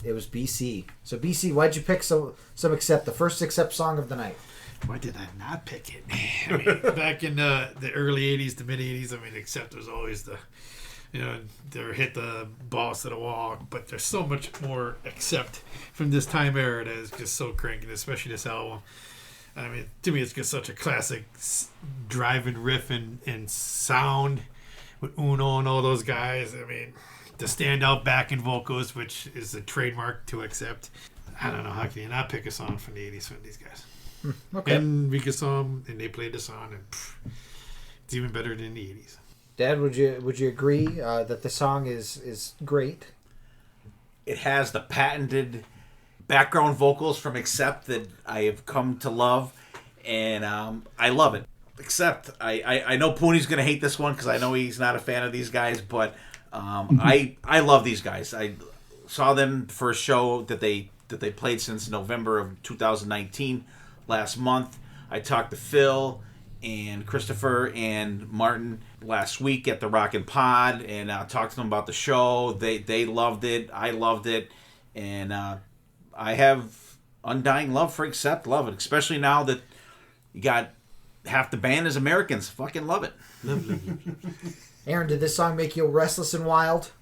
It was BC. So BC, why'd you pick some Accept, the first Accept song of the night? Why did I not pick it? I mean, back in the early 80s to mid 80s, I mean, Accept was always the, they hit the balls to the wall. But there's so much more Accept from this time era that is just so cranky, especially this album. I mean, to me, it's just such a classic driving riff and sound with Uno and all those guys. I mean, the standout backing vocals, which is a trademark to Accept. I don't know, how can you not pick a song from the 80s from these guys? Okay. And we saw them, and they played the song, and it's even better than the 80s. Dad, would you agree that the song is great? It has the patented background vocals from Accept that I have come to love, and I love it. Except I know Pooni's going to hate this one because I know he's not a fan of these guys, but I love these guys. I saw them for a show that they played since November of 2019 last month. I talked to Phil and Christopher and Martin last week at the Rockin' Pod, and I talked to them about the show. They loved it. I loved it, and I have undying love for Accept. Love it, especially now that you got half the band is Americans. Fucking love it. Aaron, did this song make you restless and wild?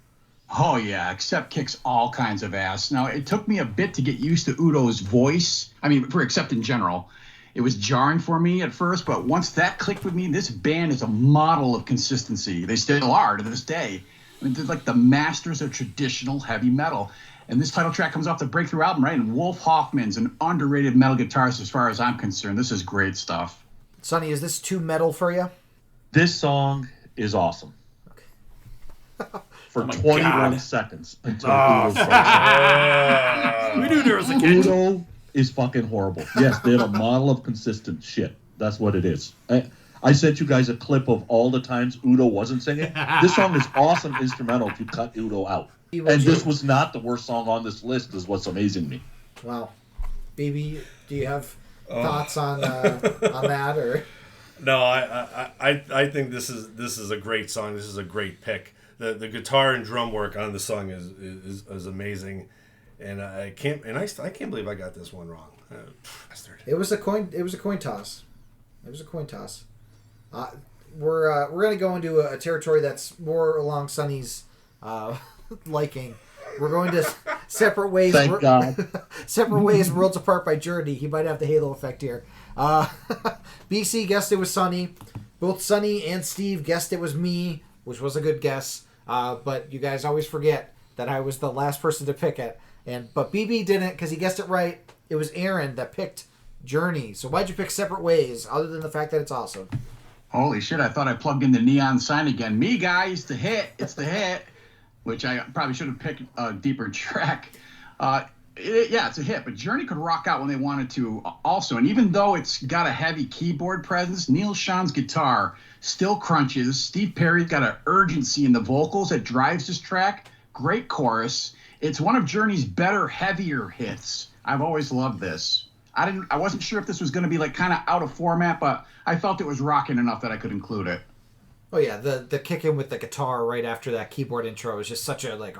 Oh, yeah. Accept kicks all kinds of ass. Now, it took me a bit to get used to Udo's voice. I mean, for Accept in general. It was jarring for me at first, but once that clicked with me, this band is a model of consistency. They still are to this day. I mean, they're like the masters of traditional heavy metal. And this title track comes off the Breakthrough album, right? And Wolf Hoffman's an underrated metal guitarist as far as I'm concerned. This is great stuff. Sonny, is this too metal for you? This song is awesome. For 21 seconds until Udo starts. We knew there was a catch. Udo is fucking horrible. Yes, they're a model of consistent shit. That's what it is. I sent you guys a clip of all the times Udo wasn't singing. This song is awesome instrumental if you cut Udo out. And this was not the worst song on this list, is what's amazing me. Wow. BB, do you have thoughts on that? Or No, I think this is a great song. This is a great pick. The guitar and drum work on the song is amazing, and I can't believe I got this one wrong. Bastard. It was a coin toss. We're gonna go into a territory that's more along Sonny's liking. We're going to separate ways. Thank God. Separate ways, worlds apart by Journey. He might have the Halo effect here. BC guessed it was Sonny. Both Sonny and Steve guessed it was me, which was a good guess. But you guys always forget that I was the last person to pick it. But BB didn't because he guessed it right. It was Aaron that picked Journey. So why'd you pick Separate Ways, other than the fact that it's awesome? Holy shit, I thought I plugged in the neon sign again. Me, guys, the hit. It's the hit. Which I probably should have picked a deeper track. It's a hit, but Journey could rock out when they wanted to also. And even though it's got a heavy keyboard presence, Neil Sean's guitar still crunches. Steve Perry's got an urgency in the vocals that drives this track. Great chorus. It's one of Journey's better, heavier hits. I've always loved this. I wasn't sure if this was going to be like kind of out of format, but I felt it was rocking enough that I could include it. Oh yeah, the kick in with the guitar right after that keyboard intro is just such a like.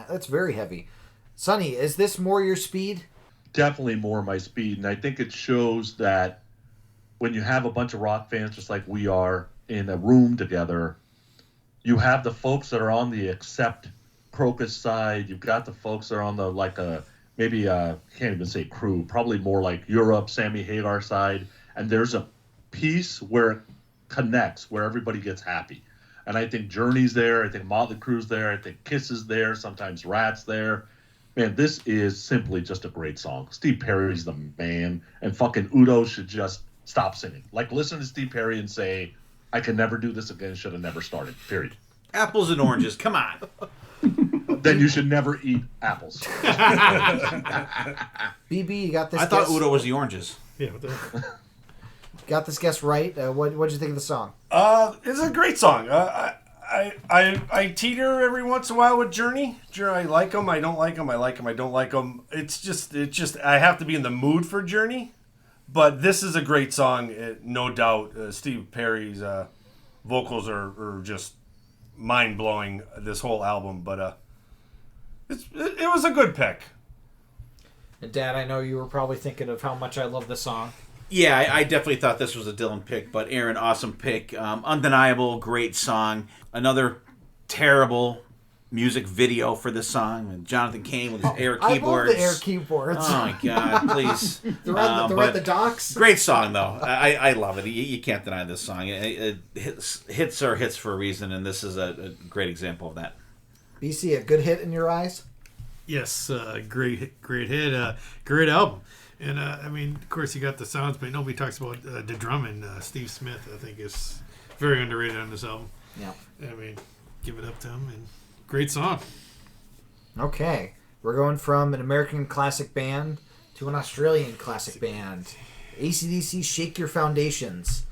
That's very heavy. Sonny, is this more your speed? Definitely more my speed, and I think it shows that when you have a bunch of rock fans just like we are in a room together, you have the folks that are on the Accept Crocus side. You've got the folks that are on the can't even say crew, probably more like Europe, Sammy Hagar side, and there's a piece where it connects, where everybody gets happy. And I think Journey's there, I think Motley Crue's there, I think Kiss is there, sometimes Rat's there. Man, this is simply just a great song. Steve Perry's the man, and fucking Udo should just stop singing. Like, listen to Steve Perry and say, I can never do this again, should have never started, period. Apples and oranges, come on. Then you should never eat apples. BB, you got this. I thought Udo was the oranges. Yeah. Got this guess right. What'd you think of the song? It's a great song. I teeter every once in a while with Journey. I like them. I don't like them. I like them. I don't like them. It's just I have to be in the mood for Journey. But this is a great song, no doubt. Steve Perry's vocals are just mind blowing. This whole album, but it was a good pick. And Dad, I know you were probably thinking of how much I love the song. Yeah, I definitely thought this was a Dylan pick, but Aaron, awesome pick. Undeniable, great song. Another terrible music video for this song. And Jonathan Cain with his air keyboards. I love the air keyboards. Oh my God, please. They're at the docks. Great song, though. I love it. You can't deny this song. Hits are hits for a reason, and this is a great example of that. BC, a good hit in your eyes? Yes, great hit, great album. And, I mean, of course, you got the sounds, but nobody talks about the drumming. Steve Smith, I think, is very underrated on this album. Yeah. I mean, give it up to him. And great song. Okay. We're going from an American classic band to an Australian classic band. AC/DC, Shake Your Foundations.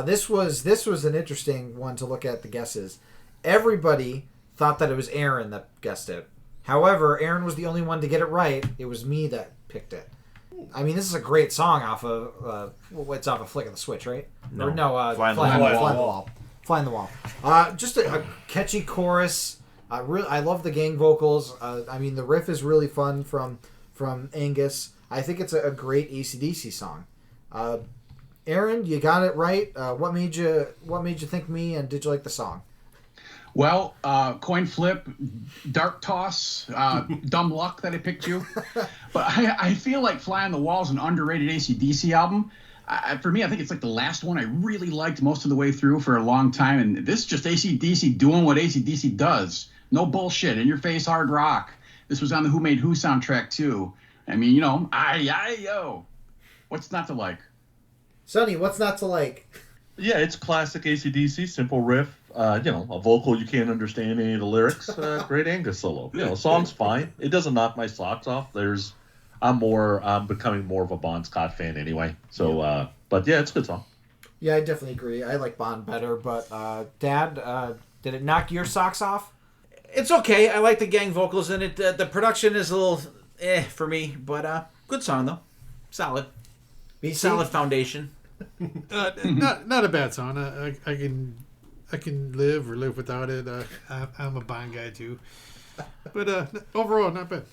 This was an interesting one to look at the guesses. Everybody thought that it was Aaron that guessed it. However, Aaron was the only one to get it right. It was me that picked it. I mean, this is a great song off of it's off a Flick of the Switch, right? No. Or no, Fly on the Wall. Fly on the Wall. Just a catchy chorus. I love the gang vocals. I mean, the riff is really fun from Angus. I think it's a great AC/DC song. Aaron, you got it right. What made you think me, and did you like the song? Well, coin flip, dark toss, dumb luck that I picked you. But I feel like Fly on the Wall is an underrated AC/DC album. For me, I think it's like the last one I really liked most of the way through for a long time. And this is just AC/DC doing what AC/DC does. No bullshit, in your face hard rock. This was on the Who Made Who soundtrack too. I mean, you know, yo. What's not to like? Sonny, what's not to like? Yeah, it's classic AC/DC, simple riff. A vocal you can't understand any of the lyrics. Great Angus solo. Song's fine. It doesn't knock my socks off. I'm becoming more of a Bon Scott fan anyway. So, but yeah, it's a good song. Yeah, I definitely agree. I like Bon better, but Dad, did it knock your socks off? It's okay. I like the gang vocals in it. The production is a little for me, but good song though. Solid. BC? Solid foundation. Not a bad song. I can live without it. I'm a Bond guy too, but overall not bad.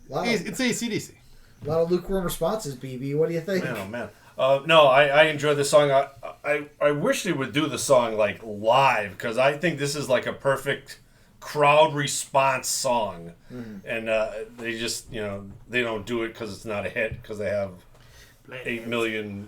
It's AC/DC. A lot of lukewarm responses, BB. What do you think? Man, oh man. No, I enjoy the song. I wish they would do the song like live, because I think this is like a perfect crowd response song. Mm-hmm. And they just they don't do it because it's not a hit, because they have 8 million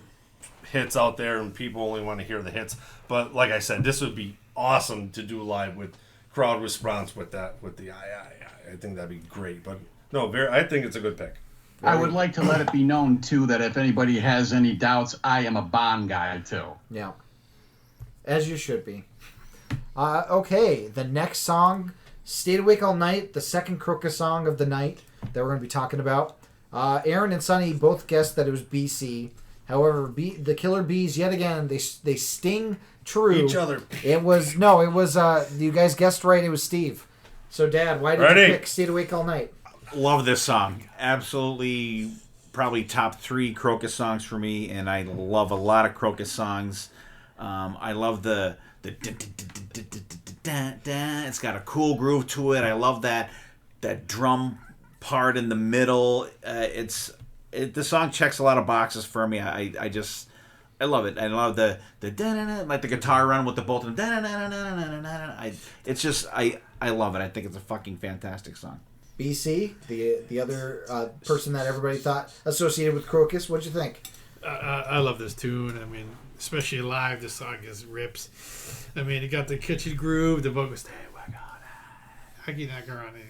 hits out there and people only want to hear the hits. But like I said, this would be awesome to do live with crowd response with the I think that'd be great. But no, I think it's a good pick. I would like to let it be known too that if anybody has any doubts, I am a Bond guy too. Yeah, as you should be. Okay, the next song, "Stayed Awake All Night," the second Crocus song of the night that we're going to be talking about. Aaron and Sonny both guessed that it was BC. However, the Killer Bees, yet again, they sting true. Each other. It was you guys guessed right, it was Steve. So, Dad, why did you pick "Stayed Awake All Night"? Love this song. Absolutely, probably top 3 Crocus songs for me, and I love a lot of Crocus songs. I love the it's got a cool groove to it. I love that drum part in the middle. The song checks a lot of boxes for me. I love it. I love the like the guitar run with the bolt. It's just I love it. I think it's a fucking fantastic song. BC, the other person that everybody thought associated with Crocus, what'd you think? I love this tune. I mean, especially live, this song just rips. I mean, it got the catchy groove, the vocals. Hey, my God, Haki Nakarani,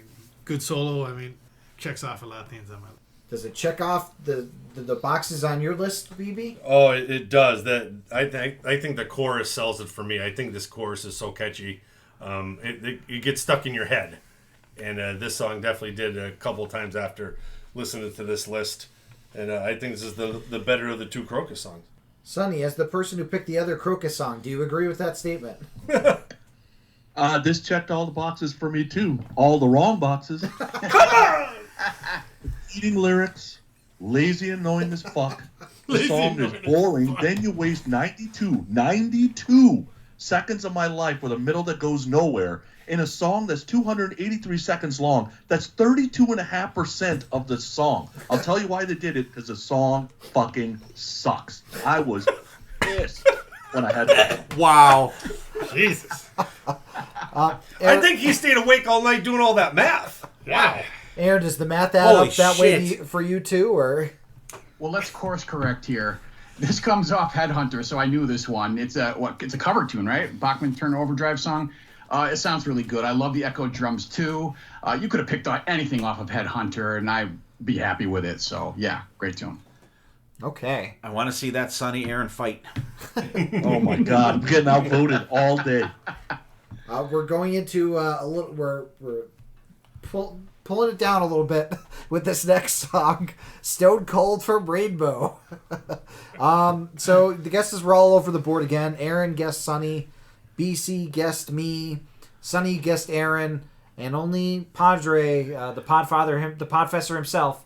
good solo. I mean, checks off a lot of things on my list. Does it check off the boxes on your list, BB? Oh, it does. I think the chorus sells it for me. I think this chorus is so catchy. It gets stuck in your head. And this song definitely did a couple of times after listening to this list. And I think this is the better of the 2 Crocus songs. Sonny, as the person who picked the other Crocus song, do you agree with that statement? This checked all the boxes for me too. All the wrong boxes. Come on! Eating lyrics, lazy, annoying as fuck. The song is boring. Then you waste 92 seconds of my life with a middle that goes nowhere. in a song that's 283 seconds long. That's 32.5% of the song. I'll tell you why they did it, because the song fucking sucks. I was pissed when I had that. Wow. Jesus. Aaron, I think he stayed awake all night doing all that math. Wow. Aaron, does the math add Holy up that way shit. for you too, or? Well, let's course correct here. This comes off Headhunter, so I knew this one. It's a cover tune, right? Bachman Turner Overdrive song. It sounds really good. I love the echo drums too. You could have picked anything off of Headhunter, and I'd be happy with it. So yeah, great tune. Okay. I want to see that Sonny Aaron fight. Oh my God, I'm getting outvoted all day. We're going into a little. We're pulling it down a little bit with this next song, "Stone Cold" from Rainbow. So the guesses were all over the board again. Aaron guessed Sonny, BC guessed me, Sonny guessed Aaron, and only Padre, the Podfessor himself,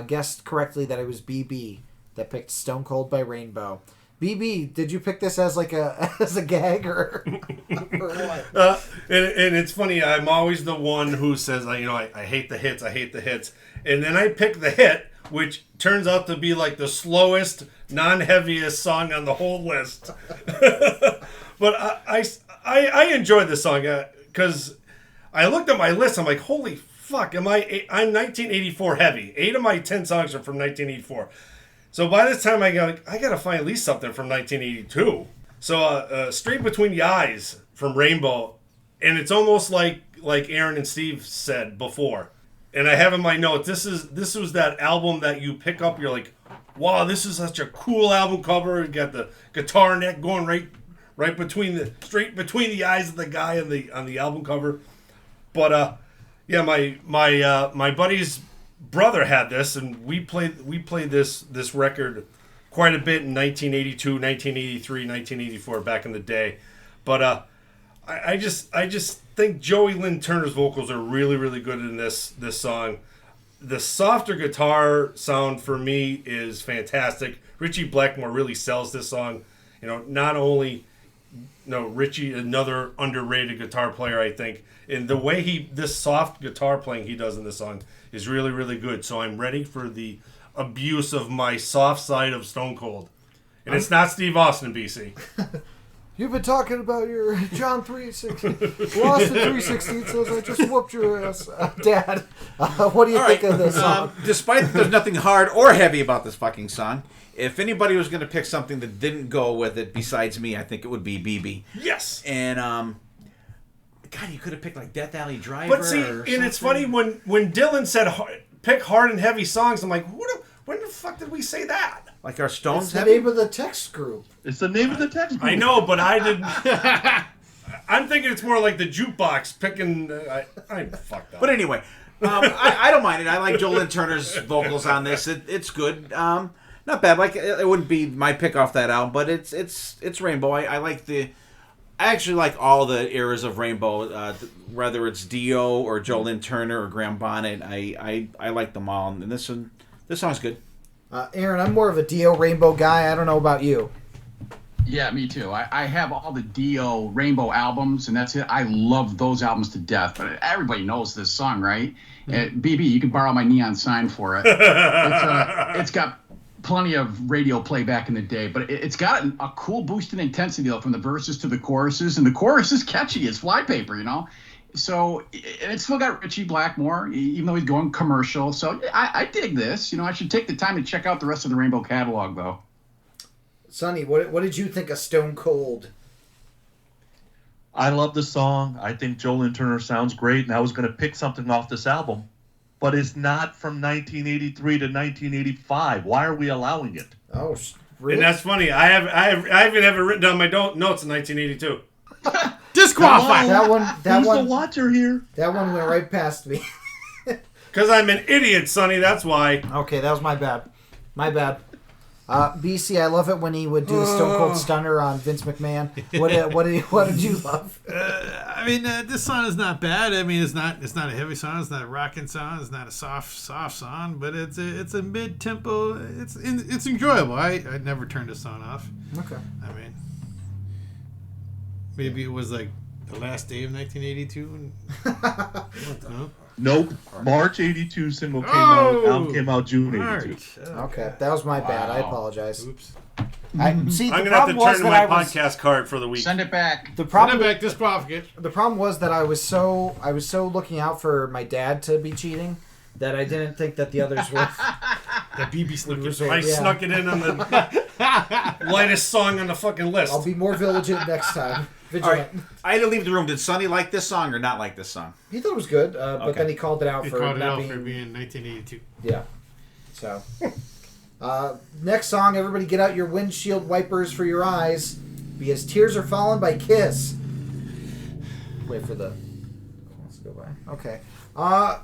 guessed correctly that it was BB that picked "Stone Cold" by Rainbow. BB, did you pick this as like a gag or what? And it's funny. I'm always the one who says, I hate the hits. I hate the hits. And then I pick the hit, which turns out to be like the slowest, non-heaviest song on the whole list. But I enjoyed this song because I looked at my list. I'm like, holy fuck, I'm 1984 heavy. 8 of my 10 songs are from 1984. So by this time, I got to find at least something from 1982. So Straight Between the Eyes from Rainbow, and it's almost like Aaron and Steve said before. And I have in my notes, this was that album that you pick up, you're like, wow, this is such a cool album cover. You got the guitar neck going right between straight between the eyes of the guy on the album cover. But yeah, my buddy's brother had this, and we played this record quite a bit in 1982, 1983, 1984 back in the day. But I just think Joey Lynn Turner's vocals are really, really good in this song. The softer guitar sound for me is fantastic. Richie Blackmore really sells this song. Not only Richie, another underrated guitar player, I think, and the way this soft guitar playing he does in this song is really, really good. So I'm ready for the abuse of my soft side of Stone Cold. And it's not Steve Austin, BC. You've been talking about your John 3:16. Austin 3:16 says I just whooped your ass. Dad, what do you think of this song? Despite that there's nothing hard or heavy about this fucking song, if anybody was going to pick something that didn't go with it besides me, I think it would be BB. Yes. And, God, you could have picked like Death Alley Driver. But see, and it's funny when Dylan said pick hard and heavy songs, I'm like, when the fuck did we say that? Like our Stones It's the heavy? name of the text group. It's the name of the text group. I know, but I didn't. I'm thinking it's more like the jukebox picking. I fucked up. But anyway, I don't mind it. I like Joel Lynn Turner's vocals on this. It's good. Not bad. Like it wouldn't be my pick off that album, but it's Rainbow. I actually like all the eras of Rainbow, whether it's Dio or Joel Lynn Turner or Graham Bonnet. I like them all, and this song's good. Aaron, I'm more of a Dio Rainbow guy. I don't know about you. Yeah, me too. I have all the Dio Rainbow albums, and that's it. I love those albums to death. But everybody knows this song, right? BB, you can borrow my neon sign for it. It's got plenty of radio play back in the day, but it's got a cool boost in intensity though, from the verses to the choruses, and the chorus is catchy as flypaper, So, and it's still got Richie Blackmore, even though he's going commercial. So I dig this. I should take the time to check out the rest of the Rainbow catalog, though. Sonny, what did you think of Stone Cold? I love the song. I think Joel Lynn Turner sounds great, and I was going to pick something off this album, but it's not from 1983 to 1985. Why are we allowing it? Oh, really? And that's funny. I even have it written down my notes in 1982. Disqualified. That Who's one. the watcher here? That one went right past me. Because I'm an idiot, Sonny. That's why. Okay, that was my bad. My bad. BC, I love it when he would do the Stone Cold Stunner on Vince McMahon. What did you love? This song is not bad. It's not a heavy song. It's not a rocking song. It's not a soft song. But it's a mid tempo. It's enjoyable. I'd never turn this song off. Okay. Maybe it was like The last day of 1982? No? Nope. March 82 single came Oh! out. Album came out June 82. March. Okay, that was my bad. I apologize. Oops. See, I'm the gonna have to problem was turn to that my I was podcast card for the week. Send it back. the Send problem. it back disqualified. The problem was that I was so looking out for my dad to be cheating that I didn't think that the others would. That BB snuck it. Yeah. I snuck it in on the lightest song on the fucking list. I'll be more vigilant next time. All Vigilant. right, I had to leave the room. Did Sonny like this song or not like this song? He thought it was good, but Okay. then he called it out They for called it not out being. for being 1982. Yeah. So, next song, everybody get out your windshield wipers for your eyes because Tears Are Falling by Kiss. Wait for the. Let's go by. Okay.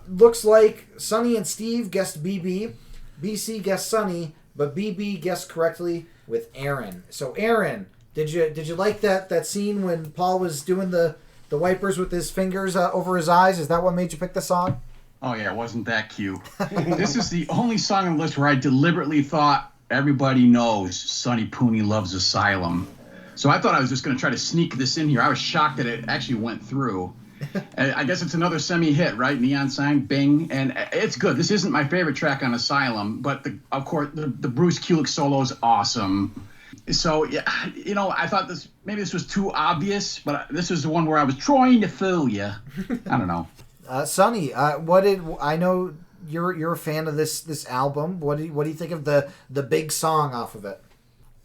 Looks like Sonny and Steve guessed BB. BC guessed Sonny, but BB guessed correctly with Aaron. So, Aaron, did you like that scene when Paul was doing the wipers with his fingers over his eyes? Is that what made you pick the song? Oh yeah, wasn't that cute? This is the only song on the list where I deliberately thought everybody knows Sonny Pooni Loves Asylum. So I thought I was just going to try to sneak this in here. I was shocked that it actually went through. And I guess it's another semi-hit, right? Neon Sign, Bing, and it's good. This isn't my favorite track on Asylum, but of course the Bruce Kulick solo is awesome. So yeah, I thought maybe this was too obvious, but this was the one where I was trying to fool you. I don't know. Sonny, I know you're a fan of this album. What do you think of the big song off of it?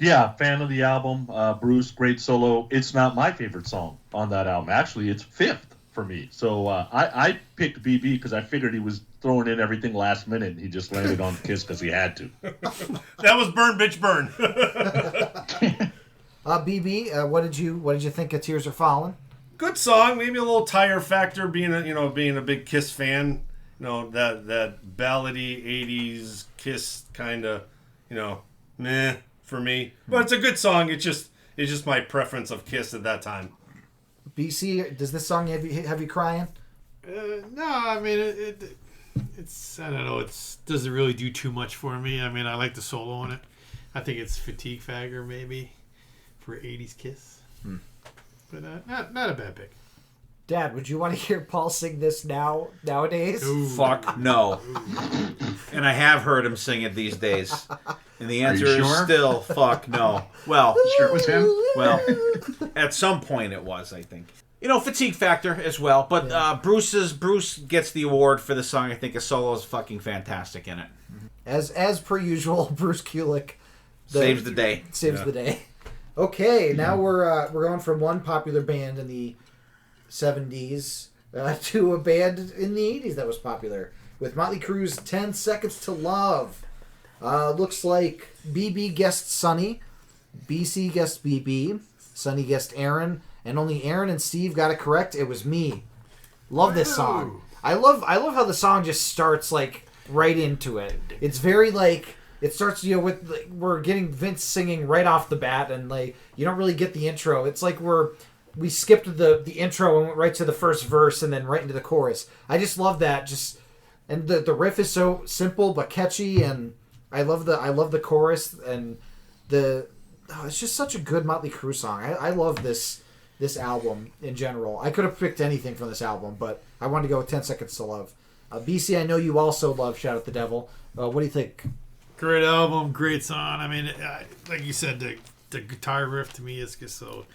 Yeah, fan of the album. Bruce, great solo. It's not my favorite song on that album. Actually, it's fifth for me. So I picked BB because I figured he was throwing in everything last minute and he just landed on Kiss because he had to. That was Burn Bitch Burn. BB, what did you think of Tears Are Falling? Good song, maybe a little tire factor being a big Kiss fan. That ballady 80s Kiss kind of, meh for me. But it's a good song. It's just my preference of Kiss at that time. BC, does this song have you crying? No, I mean it's I don't know. It doesn't really do too much for me. I mean, I like the solo on it. I think it's fatigue factor maybe for 80s Kiss. But not a bad pick. Dad, would you want to hear Paul sing this nowadays? Ooh. Fuck no. And I have heard him sing it these days. And the answer is sure? still fuck no. Well, Sure it was him? well, at some point it was, I think. Fatigue factor as well. But Bruce gets the award for the song. I think his solo is fucking fantastic in it. As per usual, Bruce Kulick Saves the day. Saves the day. Okay, now we're going from one popular band in the 70s to a band in the 80s that was popular with Motley Crue's 10 Seconds to Love. Looks like BB guessed Sonny, BC guessed BB, Sonny guessed Aaron, and only Aaron and Steve got it correct. It was me. Love this song. I love how the song just starts like right into it. It's very like it starts with we're getting Vince singing right off the bat, and like you don't really get the intro. It's like we skipped the intro and went right to the first verse and then right into the chorus. I just love that. And the riff is so simple but catchy, and I love the chorus and it's just such a good Motley Crue song. I love this album in general. I could have picked anything from this album, but I wanted to go with 10 Seconds to Love. BC, I know you also love Shout at the Devil. What do you think? Great album, great song. I mean, like you said, the guitar riff to me is just so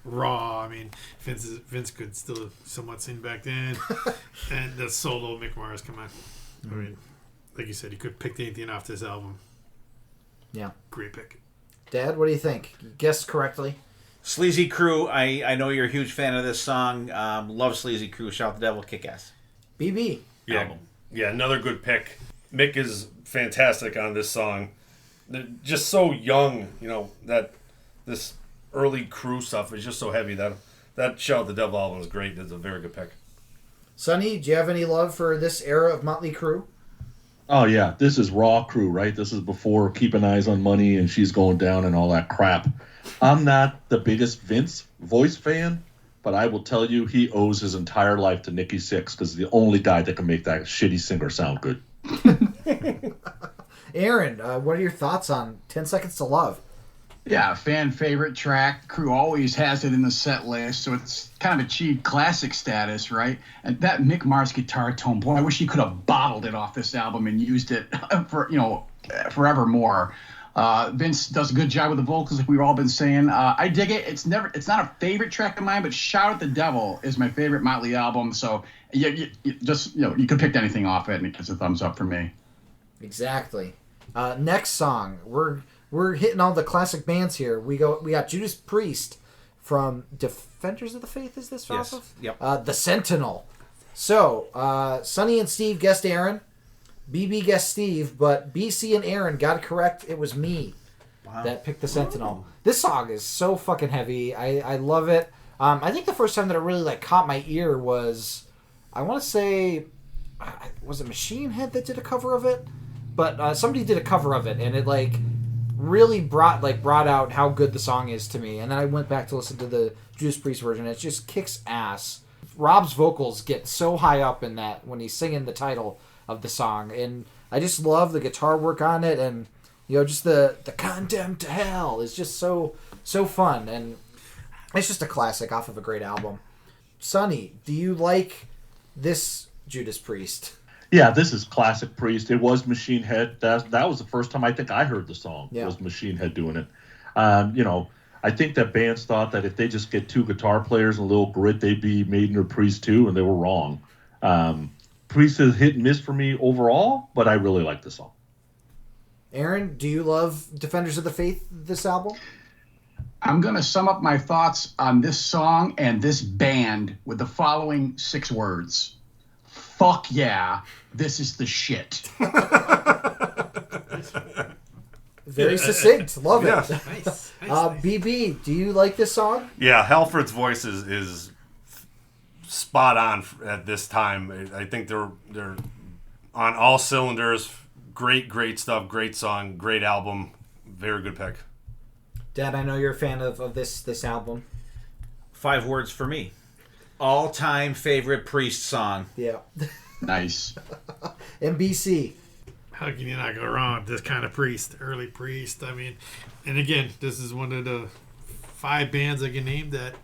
raw. I mean, Vince could still somewhat sing back then, and the solo Mick Mars, come on. I mean, like you said, you could pick anything off this album. Yeah, great pick. Dad, what do you think? You guessed correctly. Sleazy Crew, I know you're a huge fan of this song. Love Sleazy Crew. Shout the Devil, kick ass. BB. Yeah, another good pick. Mick is fantastic on this song. They're just so young, that this early Crew stuff is just so heavy. That Shout the Devil album is great. It's a very good pick. Sonny, do you have any love for this era of Motley Crue? Oh, yeah. This is Raw Crew, right? This is before Keeping Eyes on Money and She's Going Down and all that crap. I'm not the biggest Vince voice fan, but I will tell you he owes his entire life to Nikki Sixx because he's the only guy that can make that shitty singer sound good. Aaron, what are your thoughts on 10 Seconds to Love? Yeah, fan favorite track. Crew always has it in the set list, so it's kind of achieved classic status, right? And that Mick Mars guitar tone, boy, I wish he could have bottled it off this album and used it for forevermore. Vince does a good job with the vocals, like we've all been saying. I dig it. It's not a favorite track of mine, but "Shout at the Devil" is my favorite Motley album. So you could pick anything off it, and it gets a thumbs up for me. Exactly. Next song, we're hitting all the classic bands here. We got Judas Priest from Defenders of the Faith. Is this off of? Yep. The Sentinel. So Sonny and Steve guessed Aaron. BB guessed Steve, but BC and Aaron got it correct. It was me that picked the Sentinel. This song is so fucking heavy. I love it. I think the first time that it really caught my ear was, I want to say, was it Machine Head that did a cover of it? But somebody did a cover of it, and it really brought out how good the song is to me. And then I went back to listen to the Judas Priest version. It just kicks ass. Rob's vocals get so high up in that when he's singing the title of the song, and I just love the guitar work on it, and just the "Condemned to Hell" is just so fun, and it's just a classic off of a great album. Sonny, do you like this Judas Priest? Yeah, this is classic Priest. It was Machine Head. That was the first time I think I heard the song. Yeah. It was Machine Head doing it. I think that bands thought that if they just get two guitar players and a little grit, they'd be Maiden or Priest too, and they were wrong. Priest is hit and miss for me overall, but I really like the song. Aaron, do you love Defenders of the Faith, this album? I'm going to sum up my thoughts on this song and this band with the following 6 words. Fuck yeah, this is the shit. Very succinct. Love it. Yeah. Nice. BB, do you like this song? Yeah, Halford's voice is spot on at this time. I think they're on all cylinders. Great stuff. Great song. Great album. Very good pick. Dad, I know you're a fan of this album. 5 words for me. All-time favorite Priest song. Yeah. Nice. MBC. How can you not go wrong with this kind of Priest, early Priest? I mean, and again, this is one of the 5 bands I can name that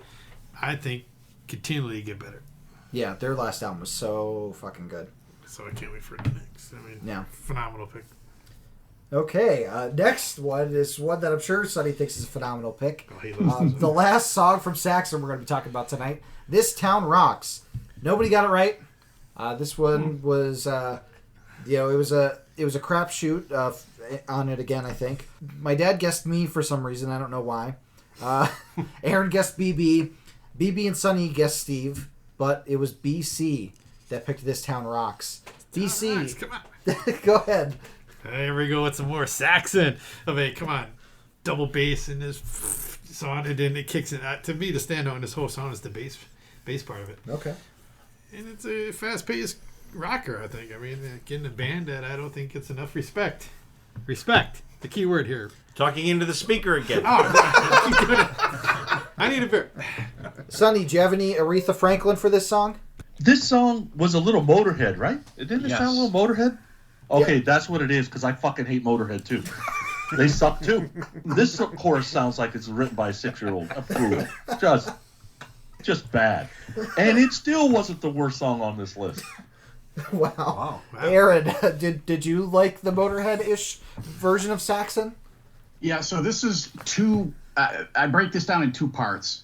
I think continually get better. Yeah, their last album was so fucking good. So I can't wait for the next. I mean, Yeah. phenomenal pick. Okay, next one is one that I'm sure Sonny thinks is a phenomenal pick. Oh, he loves The last song from Saxon we're going to be talking about tonight. This Town Rocks. Nobody got it right. This one was, it was a crapshoot on it again, I think. My dad guessed me for some reason. I don't know why. Aaron guessed BB. BB and Sonny guessed Steve. But it was BC that picked This Town Rocks. BC. Rocks, come on. Go ahead. Here we go with some more Saxon. I mean, come on. Double bass in this song, and then it kicks in. To me, the standout in this whole song is the bass part of it. Okay. And it's a fast-paced rocker, I think. I mean, getting a band that I don't think gets enough respect. Respect, the key word here. Talking into the speaker again. Oh, keep doing it. I need a beer. Sonny, do you have any Aretha Franklin for this song? This song was a little Motorhead, right? Didn't it Yes. sound a little Motorhead? Okay, Yeah. That's what it is, because I fucking hate Motorhead, too. They suck, too. This chorus sounds like it's written by a 6-year-old. Brutal. Just bad. And it still wasn't the worst song on this list. Wow. Aaron, did you like the Motorhead-ish version of Saxon? Yeah, so this is 2. I break this down in 2 parts.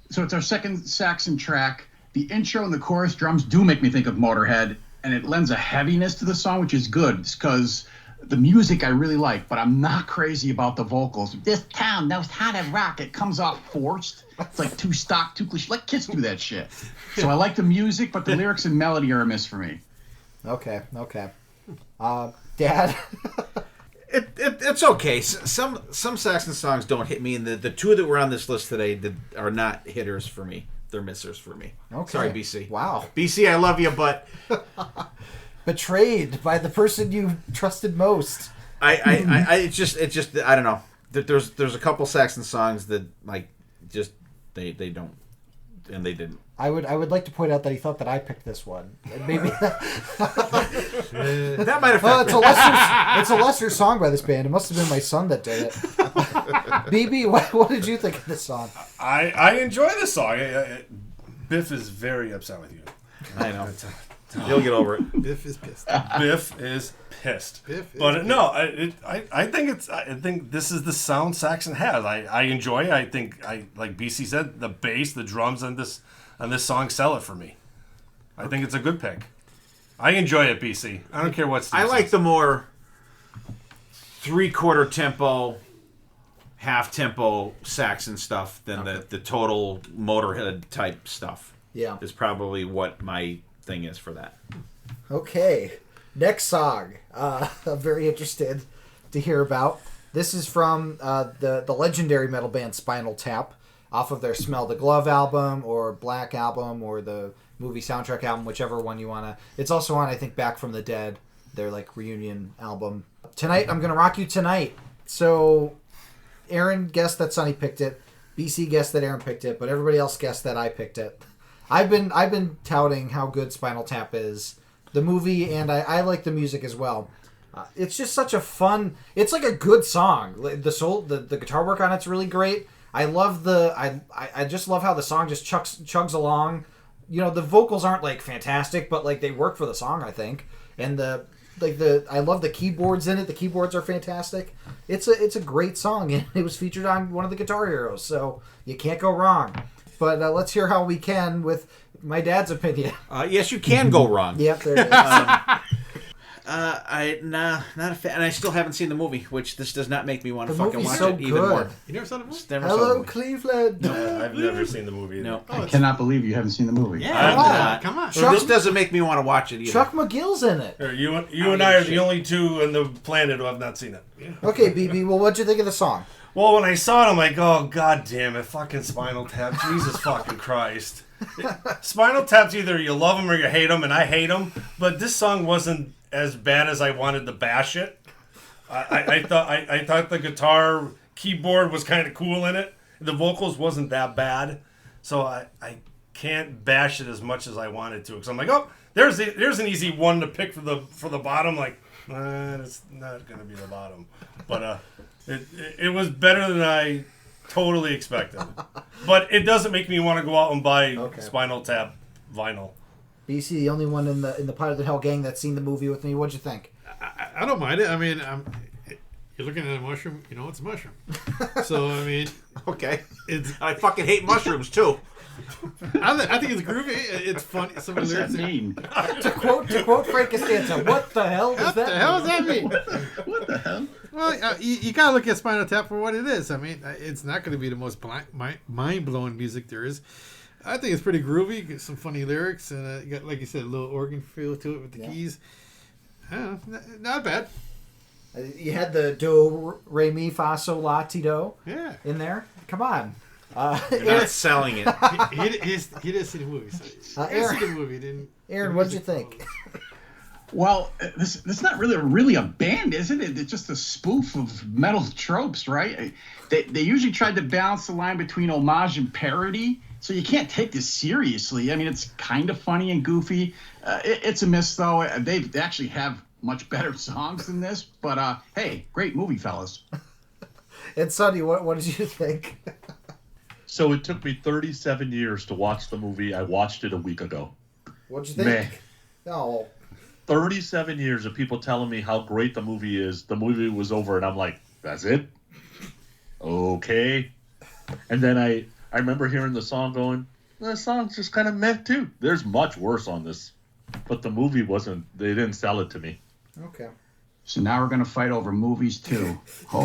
So it's our second Saxon track. The intro and the chorus drums do make me think of Motorhead, and it lends a heaviness to the song, which is good because the music I really like, but I'm not crazy about the vocals. This town knows how to rock. It comes off forced. It's like too stock, too cliche. Let Kiss do that shit. So I like the music, but the lyrics and melody are a miss for me. Okay. Dad? It's okay. Some Saxon songs don't hit me, and the 2 that were on this list today are not hitters for me. They're missers for me. Okay. Sorry, BC. Wow. BC, I love you, but Betrayed by the person you trusted most. it's just I don't know. There's a couple Saxon songs that they don't, and they didn't. I would like to point out that he thought that I picked this one. And maybe That might have. well, it's a lesser song by this band. It must have been my son that did it. BB, what did you think of this song? I enjoy this song. Biff is very upset with you. I know. He'll get over it. Biff is pissed. Biff is pissed. Biff is but pissed. no, I think this is the sound Saxon has. I enjoy it. I think like BC said, the bass, the drums on this song sell it for me. I think it's a good pick. I enjoy it, BC. I don't care what Steve I like says. the more 3/4 tempo, half tempo Saxon stuff than the total Motorhead type stuff. Yeah. Is probably what my thing is for that. Okay. Next song. I'm very interested to hear about. This is from the legendary metal band Spinal Tap, off of their Smell the Glove album or Black album or the movie soundtrack album, whichever one you want to. It's also on, I think, Back from the Dead, their like reunion album. Tonight, I'm Gonna Rock You Tonight. So Aaron guessed that Sonny picked it. BC guessed that Aaron picked it, but everybody else guessed that I picked it. I've been touting how good Spinal Tap is, the movie, and I like the music as well. It's just such a fun. It's like a good song. The guitar work on it's really great. I love I just love how the song just chugs along. You know, the vocals aren't like fantastic, but like they work for the song, I think. And I love the keyboards in it. The keyboards are fantastic. It's a great song, and it was featured on one of the Guitar Heroes, so you can't go wrong. But let's hear how we can with my dad's opinion. Yes, you can go wrong. Yep, there it is. Not a fan, and I still haven't seen the movie, which this does not make me want to The fucking movie's watch so it even good. more. You never saw the movie? Just never saw the Hello, movie. Cleveland. I've never seen the movie either. No. I cannot believe you haven't seen the movie. Yeah, Come I'm on, not. Come on. So this doesn't make me want to watch it either. Chuck McGill's in it. You and I are the only two on the planet who have not seen it. Okay, BB. Well, what'd you think of the song? Well, when I saw it, I'm like, oh, god damn it, fucking Spinal Tap. Jesus fucking Christ. Spinal Tap's either you love them or you hate them, and I hate them, but this song wasn't as bad as I wanted to bash it. I thought the guitar keyboard was kind of cool in it. The vocals wasn't that bad, so I can't bash it as much as I wanted to. Because I'm like, oh, there's an easy one to pick for the bottom. Like, it's not gonna be the bottom, but it was better than I totally expected. But it doesn't make me want to go out and buy Spinal Tap vinyl. BC, the only one in the Part of the Hell gang that's seen the movie with me. What'd you think? I don't mind it. I mean, you're looking at a mushroom. You know it's a mushroom. So I mean, Okay. it's. I fucking hate mushrooms too. I think it's groovy. It's funny. Some What of the does that lyrics. mean? To quote Frank Costanza, what the hell does What that the hell does that mean? mean? What the hell? Well, you gotta look at Spinal Tap for what it is. I mean, it's not going to be the most mind-blowing music there is. I think it's pretty groovy. Get some funny lyrics, and you got, like you said, a little organ feel to it with the keys. I don't know, not bad. You had the do, re, mi, fa, sol, la, ti, do Yeah, in there. Come on. You're not selling it. he didn't see the movie. So he Aaron- see the movie. Didn't. Aaron, what'd you think? Well, this not really a band, is it? It's just a spoof of metal tropes, right? They usually tried to balance the line between homage and parody, so you can't take this seriously. I mean, it's kind of funny and goofy. It's a miss, though. They actually have much better songs than this, but hey, great movie, fellas. And Sonny, what did you think? So it took me 37 years to watch the movie. I watched it a week ago. What'd you think? Man. Oh, 37 years of people telling me how great the movie is. The movie was over, and I'm like, that's it? Okay. And then I remember hearing the song going, the song's just kind of meh, too. There's much worse on this. But the movie wasn't, they didn't sell it to me. okay. So now we're gonna fight over movies too. Oh,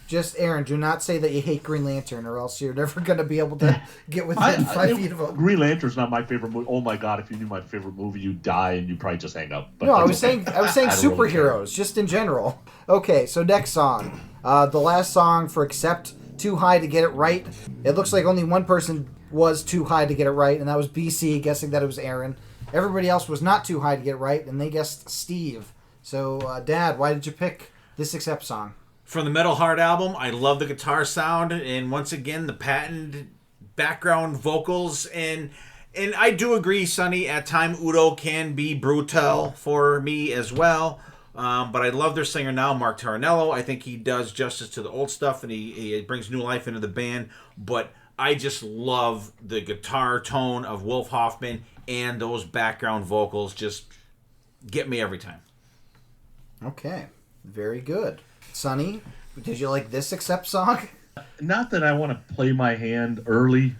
Just Aaron, do not say that you hate Green Lantern, or else you're never going to be able to get within 5 feet of him. Green Lantern's not my favorite movie. Oh my god, if you knew my favorite movie, you'd die and you'd probably just hang up. But No, I that's was okay. saying I don't really care. superheroes, just in general. Okay, so next song, the last song for Accept Too High to Get It Right. It looks like only one person was too high to get it right, and that was BC, guessing that it was Aaron. Everybody else was not too high to get it right, and they guessed Steve. So, Dad, why did you pick this Accept song? From the Metal Heart album, I love the guitar sound, and once again, the patented background vocals, and I do agree, Sonny, at time Udo can be brutal for me as well, but I love their singer now, Mark Taranello. I think he does justice to the old stuff, and he brings new life into the band, but I just love the guitar tone of Wolf Hoffman, and those background vocals just get me every time. Okay, very good. Sonny, did you like this Accept song? Not that I want to play my hand early.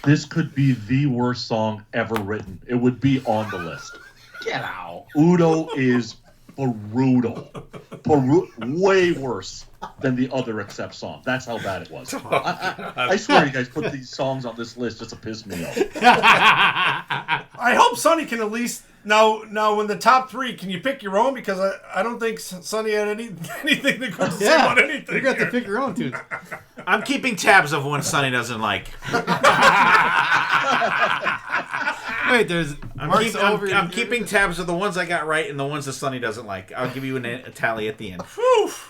This could be the worst song ever written. It would be on the list. Get out. Udo is brutal. Way worse than the other Accept song. That's how bad it was. I swear you guys put these songs on this list just to piss me off. I hope Sonny can at least now in the top 3. Can you pick your own? Because I don't think Sonny had anything that could say about anything. You got to pick your own tunes. I'm keeping tabs of one Sonny doesn't like. Wait, there's I'm keeping tabs of the ones I got right and the ones that Sonny doesn't like. I'll give you a tally at the end.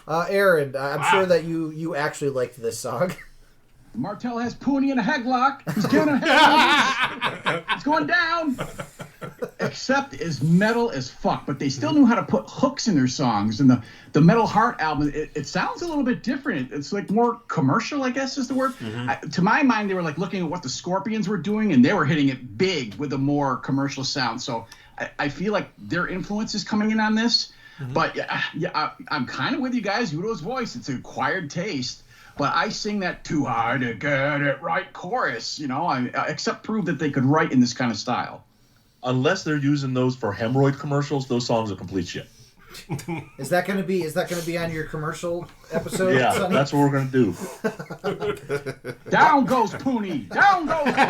Aaron, I'm sure that you actually liked this song. Martel has Pooni in a headlock. He's giving him headlocks. It's going down. Accept is metal as fuck, but they still knew how to put hooks in their songs. And the Metal Heart album, it sounds a little bit different. It's like more commercial, I guess is the word. To my mind, they were like looking at what the Scorpions were doing, and they were hitting it big with a more commercial sound. So I feel like their influence is coming in on this. But I'm kind of with you guys. Udo's voice, it's an acquired taste. But I sing that too hard to get it right chorus. Accept proved that they could write in this kind of style. Unless they're using those for hemorrhoid commercials, those songs are complete shit. Is that going to be on your commercial episode? Yeah, Sonny? that's what we're gonna do. Down goes Pooni. Down goes Pooni.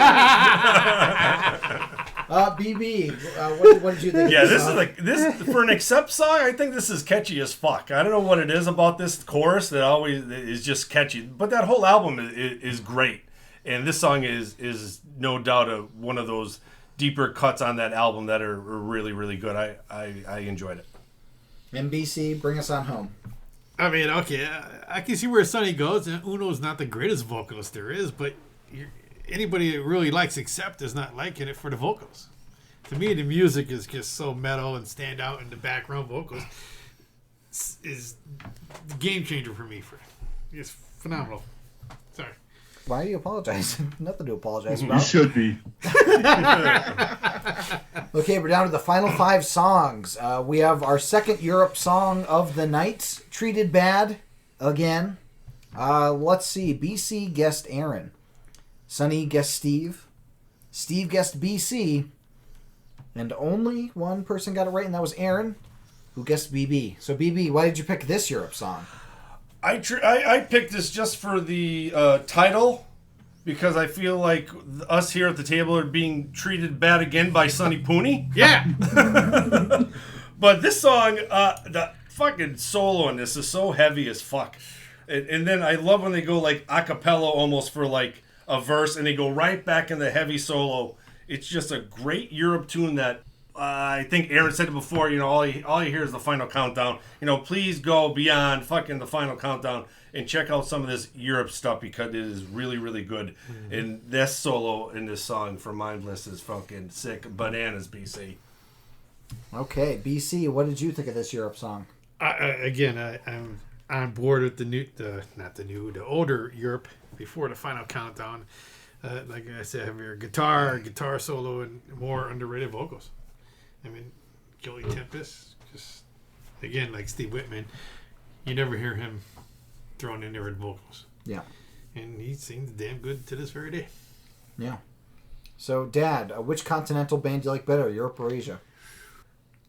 BB, what did you think? Yeah, of this song? is like this for an Accept song. I think this is catchy as fuck. I don't know what it is about this chorus that always is just catchy, but that whole album is great, and this song is no doubt one of those deeper cuts on that album that are really, really good. I enjoyed it. MBC, bring us on home. I mean, okay, I can see where Sonny goes, and Uno's not the greatest vocalist there is, but anybody that really likes Accept is not liking it for the vocals. To me, the music is just so metal and stand out, and the background vocals is the game changer for me. It's phenomenal. Sorry. Why are you apologizing? Nothing to apologize You about. should be. Okay, we're down to the final 5 songs. We have our second Europe song of the night, Treated Bad, again. Let's see. BC guessed Aaron. Sonny guessed Steve. Steve guessed BC. And only one person got it right, and that was Aaron, who guessed BB. So, BB, why did you pick this Europe song? I picked this just for the title, because I feel like us here at the table are being treated bad again by Sonny Pooni. Yeah! But this song, the fucking solo in this is so heavy as fuck. And then I love when they go like a cappella almost for like a verse, and they go right back in the heavy solo. It's just a great Europe tune that I think Aaron said it before, all you hear is the final countdown. Please go beyond fucking the final countdown and check out some of this Europe stuff, because it is really, really good. Mm-hmm. And this solo in this song for Mindless is fucking sick. Bananas, BC. Okay, BC, what did you think of this Europe song? I'm on board with the older Europe before the final countdown. Like I said, I have your guitar solo, and more underrated vocals. I mean, Gilly Tempest, just again like Steve Whitman, you never hear him throwing in there with vocals. Yeah, and he sings damn good to this very day. Yeah. So, Dad, which continental band do you like better, Europe or Asia?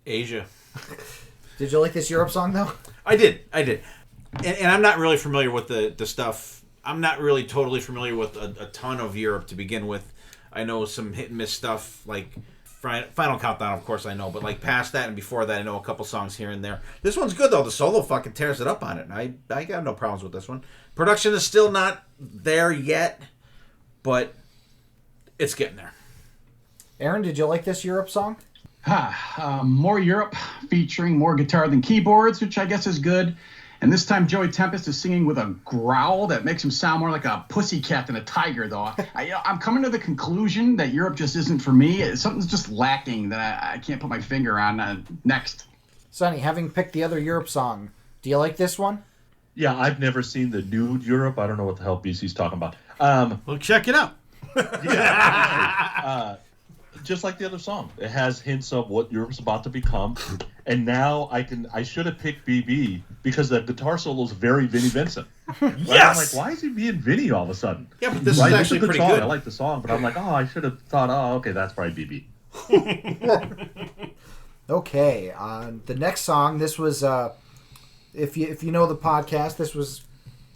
Asia. Did you like this Europe song though? I did. And I'm not really familiar with the stuff. I'm not really totally familiar with a ton of Europe to begin with. I know some hit and miss stuff, like Final Countdown, of course I know, but like past that and before that, I know a couple songs here and there. This one's good though. The solo fucking tears it up on it. I got no problems with this one. Production is still not there yet, but it's getting there. Aaron, did you like this Europe song? More Europe, featuring more guitar than keyboards, which I guess is good. And this time Joey Tempest is singing with a growl that makes him sound more like a pussycat than a tiger, though. I'm coming to the conclusion that Europe just isn't for me. Something's just lacking that I can't put my finger on. Next. Sonny, having picked the other Europe song, do you like this one? Yeah, I've never seen the nude Europe. I don't know what the hell BC's talking about. Well, check it out. Just like the other song, it has hints of what Europe's about to become. And now I should have picked BB because the guitar solo is very Vinnie Vincent. Right? Yes! I'm like, why is he being Vinnie all of a sudden? Yeah, but this Right? is It's a actually good pretty song. good. I like the song, but I'm like, oh, I should have thought, oh, okay, that's probably BB. Okay, the next song, this was, if you know the podcast, this was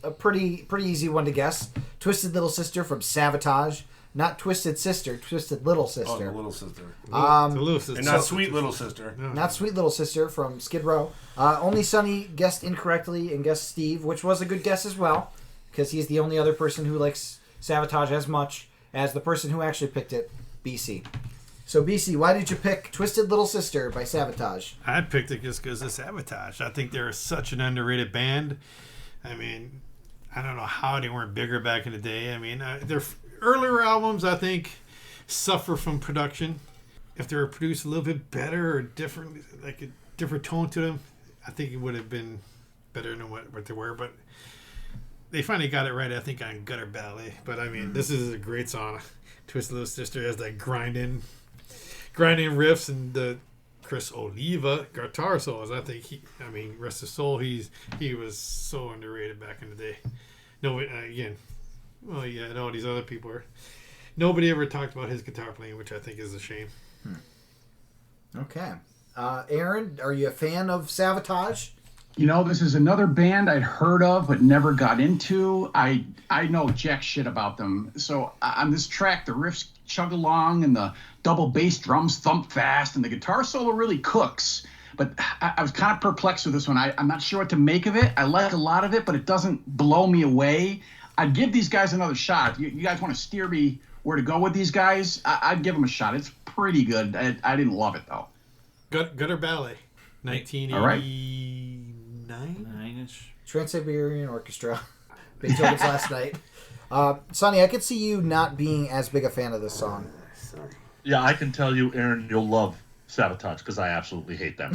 a pretty easy one to guess. Twisted Little Sister from Savatage. Not Twisted Sister, Twisted Little Oh, Sister. the little sister. The little sister. And not Sweet Little Sister. Not Sweet Little Sister from Skid Row. Only Sonny guessed incorrectly and guessed Steve, which was a good guess as well, because he's the only other person who likes Savatage as much as the person who actually picked it, BC. So, BC, why did you pick Twisted Little Sister by Savatage? I picked it just because of Savatage. I think they're such an underrated band. I mean, I don't know how they weren't bigger back in the day. I mean, their earlier albums, I think, suffer from production. If they were produced a little bit better or different, like a different tone to them, I think it would have been better than what they were. But they finally got it right, I think, on Gutter Ballet. But, I mean, this is a great song. Twisted Little Sister has that grinding riffs, and the Chris Oliva guitar solos. I think rest his soul, he was so underrated back in the day. No, again, well, yeah, and all these other people are. Nobody ever talked about his guitar playing, which I think is a shame. Okay. Aaron, are you a fan of Savatage? You know, this is another band I'd heard of but never got into. I know jack shit about them. So on this track, the riffs chug along and the double bass drums thump fast and the guitar solo really cooks. But I was kind of perplexed with this one. I'm not sure what to make of it. I like a lot of it, but it doesn't blow me away. I'd give these guys another shot. You guys want to steer me where to go with these guys? I'd give them a shot. It's pretty good. I didn't love it, though. Gutter Ballet, 1989? Nine-ish. Trans-Siberian Orchestra. Beethoven's Last Night. Sonny, I could see you not being as big a fan of this song. Yeah, I can tell you, Aaron, you'll love Savatage because I absolutely hate them.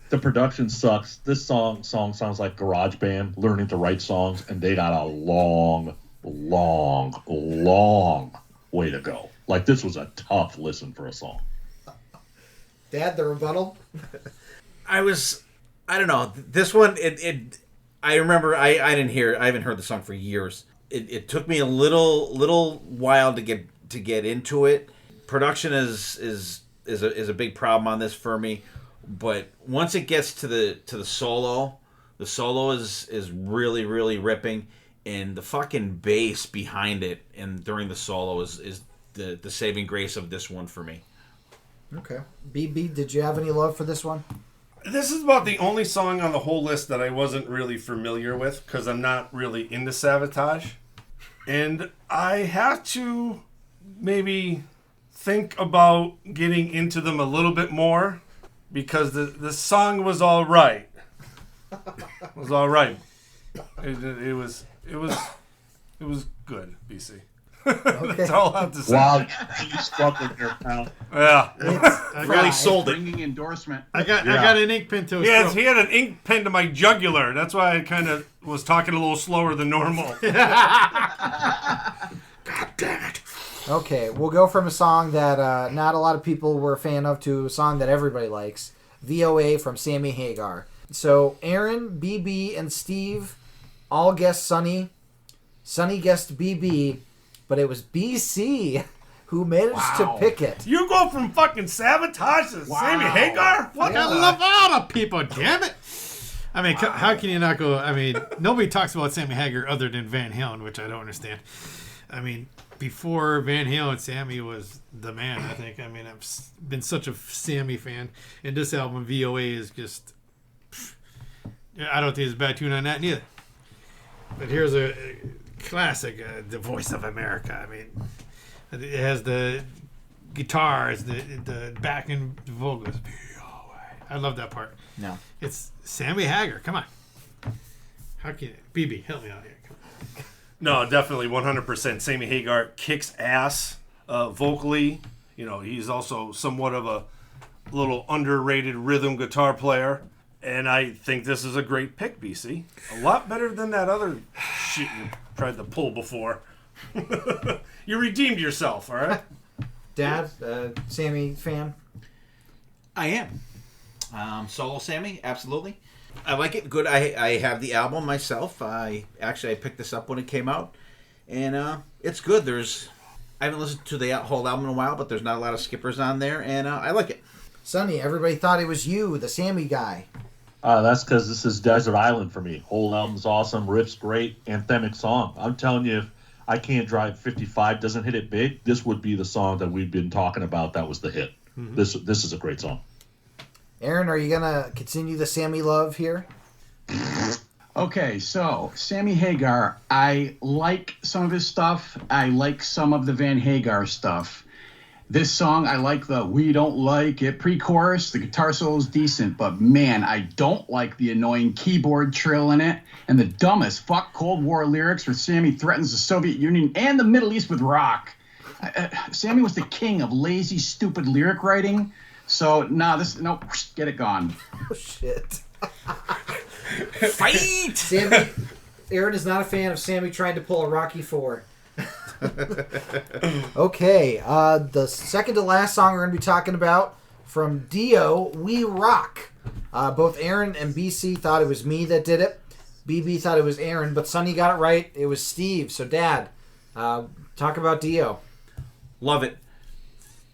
The production sucks. This song sounds like Garage Band learning to write songs, and they got a long way to go. Like, this was a tough listen for a song. Dad, the rebuttal? I don't know. This one, I remember I haven't heard the song for years. It took me a little while to get into it. Production is a big problem on this for me, but once it gets to the solo, the solo is really, really ripping, and the fucking bass behind it and during the solo is the saving grace of this one for me. Okay. BB, did you have any love for this one? This is about the only song on the whole list that I wasn't really familiar with because I'm not really into Savatage. And I have to maybe think about getting into them a little bit more because the song was all right. It was all right. It was good, BC. That's all I have to say. Wow, you struggling here, pal. Yeah. Really sold it. Bringing endorsement. I got an ink pen to his Yes, throat. he had an ink pen to my jugular. That's why I kind of was talking a little slower than normal. God damn it. Okay, we'll go from a song that not a lot of people were a fan of to a song that everybody likes. VOA from Sammy Hagar. So Aaron, BB, and Steve all guessed Sonny. Sonny guessed BB, but it was BC who managed to pick it. You go from fucking Savatage to Sammy Hagar? What I love all the people, damn it. I mean, how can you not go? I mean, nobody talks about Sammy Hagar other than Van Halen, which I don't understand. I mean, before Van Halen, Sammy was the man, I think. I mean, I've been such a Sammy fan. And this album, VOA, is just... I don't think there's a bad tune on that neither. But here's a classic, The Voice of America. I mean, it has the guitars, the backing vocals. I love that part. No. It's Sammy Hagar. Come on. How can BB help me out here? Come on. No, definitely 100%. Sammy Hagar kicks ass vocally. You know, he's also somewhat of a little underrated rhythm guitar player. And I think this is a great pick, BC. A lot better than that other shit you tried to pull before. You redeemed yourself, all right? Dad, Sammy fan? I am. Solo Sammy, absolutely. I like it. Good. I have the album myself. I picked this up when it came out, and it's good. I haven't listened to the whole album in a while, but there's not a lot of skippers on there, and I like it. Sonny, everybody thought it was you, the Sammy guy. That's because this is Desert Island for me. Whole album's awesome, riff's great, anthemic song. I'm telling you, if I Can't Drive 55 doesn't hit it big, this would be the song that we've been talking about that was the hit. Mm-hmm. This is a great song. Aaron, are you going to continue the Sammy love here? Okay, so Sammy Hagar, I like some of his stuff. I like some of the Van Hagar stuff. This song, I like the "We Don't Like It" pre-chorus. The guitar solo is decent, but man, I don't like the annoying keyboard trill in it and the dumbest fuck Cold War lyrics where Sammy threatens the Soviet Union and the Middle East with rock. Sammy was the king of lazy, stupid lyric writing. So, get it gone. Oh, shit. Fight! Sammy, Aaron is not a fan of Sammy trying to pull a Rocky IV. Okay, the second to last song we're going to be talking about from Dio, We Rock. Both Aaron and BC thought it was me that did it. BB thought it was Aaron, but Sonny got it right. It was Steve. So, Dad, talk about Dio. Love it.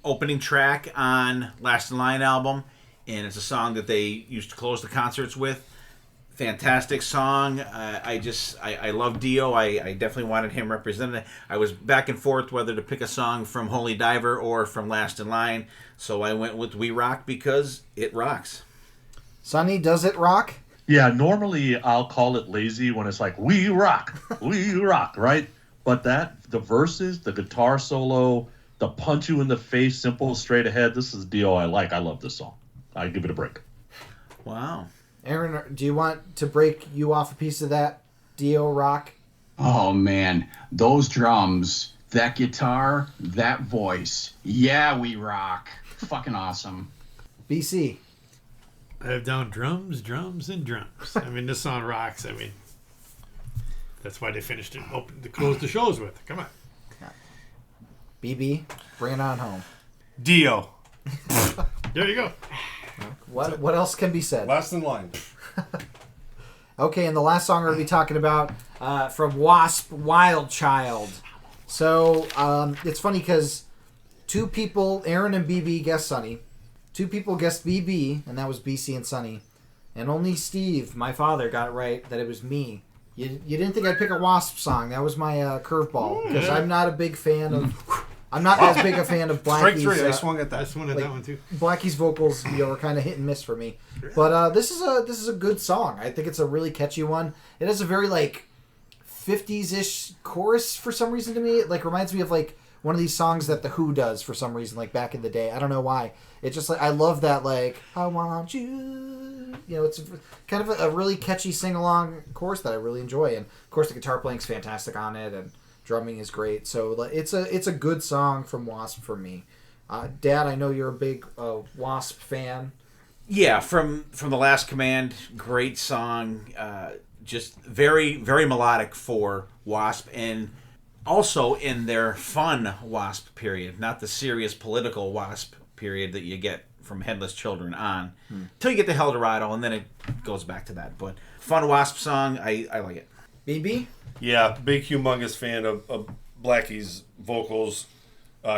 Opening track on Last in Line album, and it's a song that they used to close the concerts with. Fantastic song. I love Dio. I definitely wanted him represented. I was back and forth whether to pick a song from Holy Diver or from Last in Line, so I went with We Rock because it rocks. Sonny, does it rock? Yeah, normally I'll call it lazy when it's like, we rock, right? But the verses, the guitar solo, the punch you in the face, simple, straight ahead, this is Dio I like. I love this song. I give it a break. Wow. Aaron, do you want to break you off a piece of that Dio rock? Oh, man. Those drums, that guitar, that voice. Yeah, we rock. Fucking awesome. BC. I have down drums, and drums. I mean, this song rocks. I mean, that's why they finished it, to close the shows with. Come on. BB, bring it on home. Dio. There you go. What else can be said? Last in Line. Okay, and the last song we're going to be talking about from Wasp, Wild Child. So, it's funny because two people, Aaron and BB, guessed Sonny. Two people guessed BB, and that was BC and Sonny. And only Steve, my father, got it right that it was me. You didn't think I'd pick a Wasp song. That was my curveball. Because I'm not a big fan of... I'm not as big a fan of Blackie's. Strike three. I swung at that. I swung at that one too. Blackie's vocals, are kind of hit and miss for me. But this is a good song. I think it's a really catchy one. It has a very 50s-ish chorus for some reason to me. It reminds me of one of these songs that The Who does for some reason, back in the day. I don't know why. It's just I love that I want you. It's kind of a really catchy sing-along chorus that I really enjoy. And of course the guitar playing's fantastic on it, and drumming is great. So it's a good song from Wasp for me. Dad, I know you're a big Wasp fan. Yeah, from The Last Command, great song. Just very, very melodic for Wasp, and also in their fun Wasp period, not the serious political Wasp period that you get from Headless Children on, till you get to Eldorado, and then it goes back to that. But fun Wasp song, I like it. BB? Yeah, big, humongous fan of Blackie's vocals.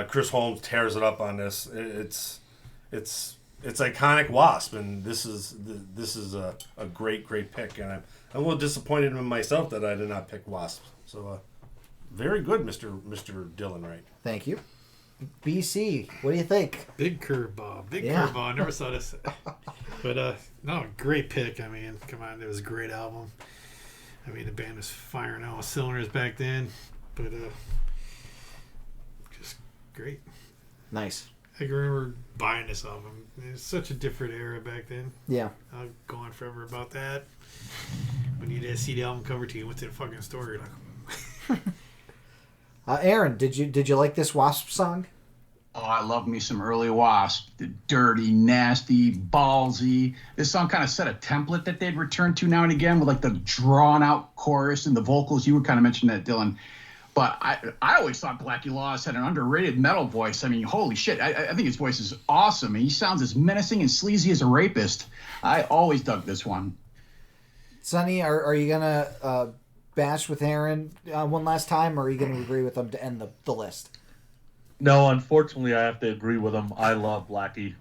Chris Holmes tears it up on this. It's iconic Wasp, and this is a great pick. And I'm a little disappointed in myself that I did not pick Wasp. So, very good, Mr. Dylan Wright. Thank you. BC, what do you think? Big curveball. Curveball. I never saw this. But, no, great pick. I mean, come on. It was a great album. I mean, the band was firing all cylinders back then. But, just great. Nice. I can remember buying this album. It's such a different era back then. Yeah. I'll go on forever about that. When you did see the album cover to you, went to the fucking store, you're like, Aaron, did you like this Wasp song? Oh, I love me some early Wasp. The dirty, nasty, ballsy. This song kind of set a template that they'd return to now and again with like the drawn out chorus and the vocals. You were kind of mentioning that, Dylan. But I always thought Blackie Lawless had an underrated metal voice. I mean, holy shit. I think his voice is awesome. And he sounds as menacing and sleazy as a rapist. I always dug this one. Sonny, are you going to bash with Aaron one last time, or are you going to agree with him to end the list? No, unfortunately, I have to agree with him. I love Blackie.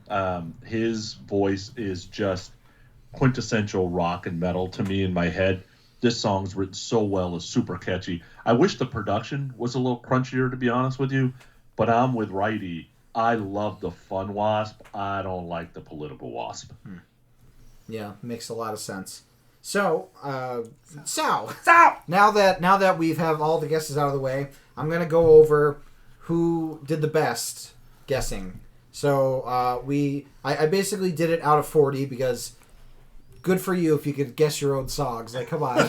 His voice is just quintessential rock and metal to me in my head. This song's written so well, it's super catchy. I wish the production was a little crunchier, to be honest with you, but I'm with Righty. I love the fun Wasp. I don't like the political Wasp. Yeah, makes a lot of sense. So, now that we've have all the guesses out of the way, I'm gonna go over who did the best guessing. So I basically did it out of 40 because good for you if you could guess your own songs. Like, come on.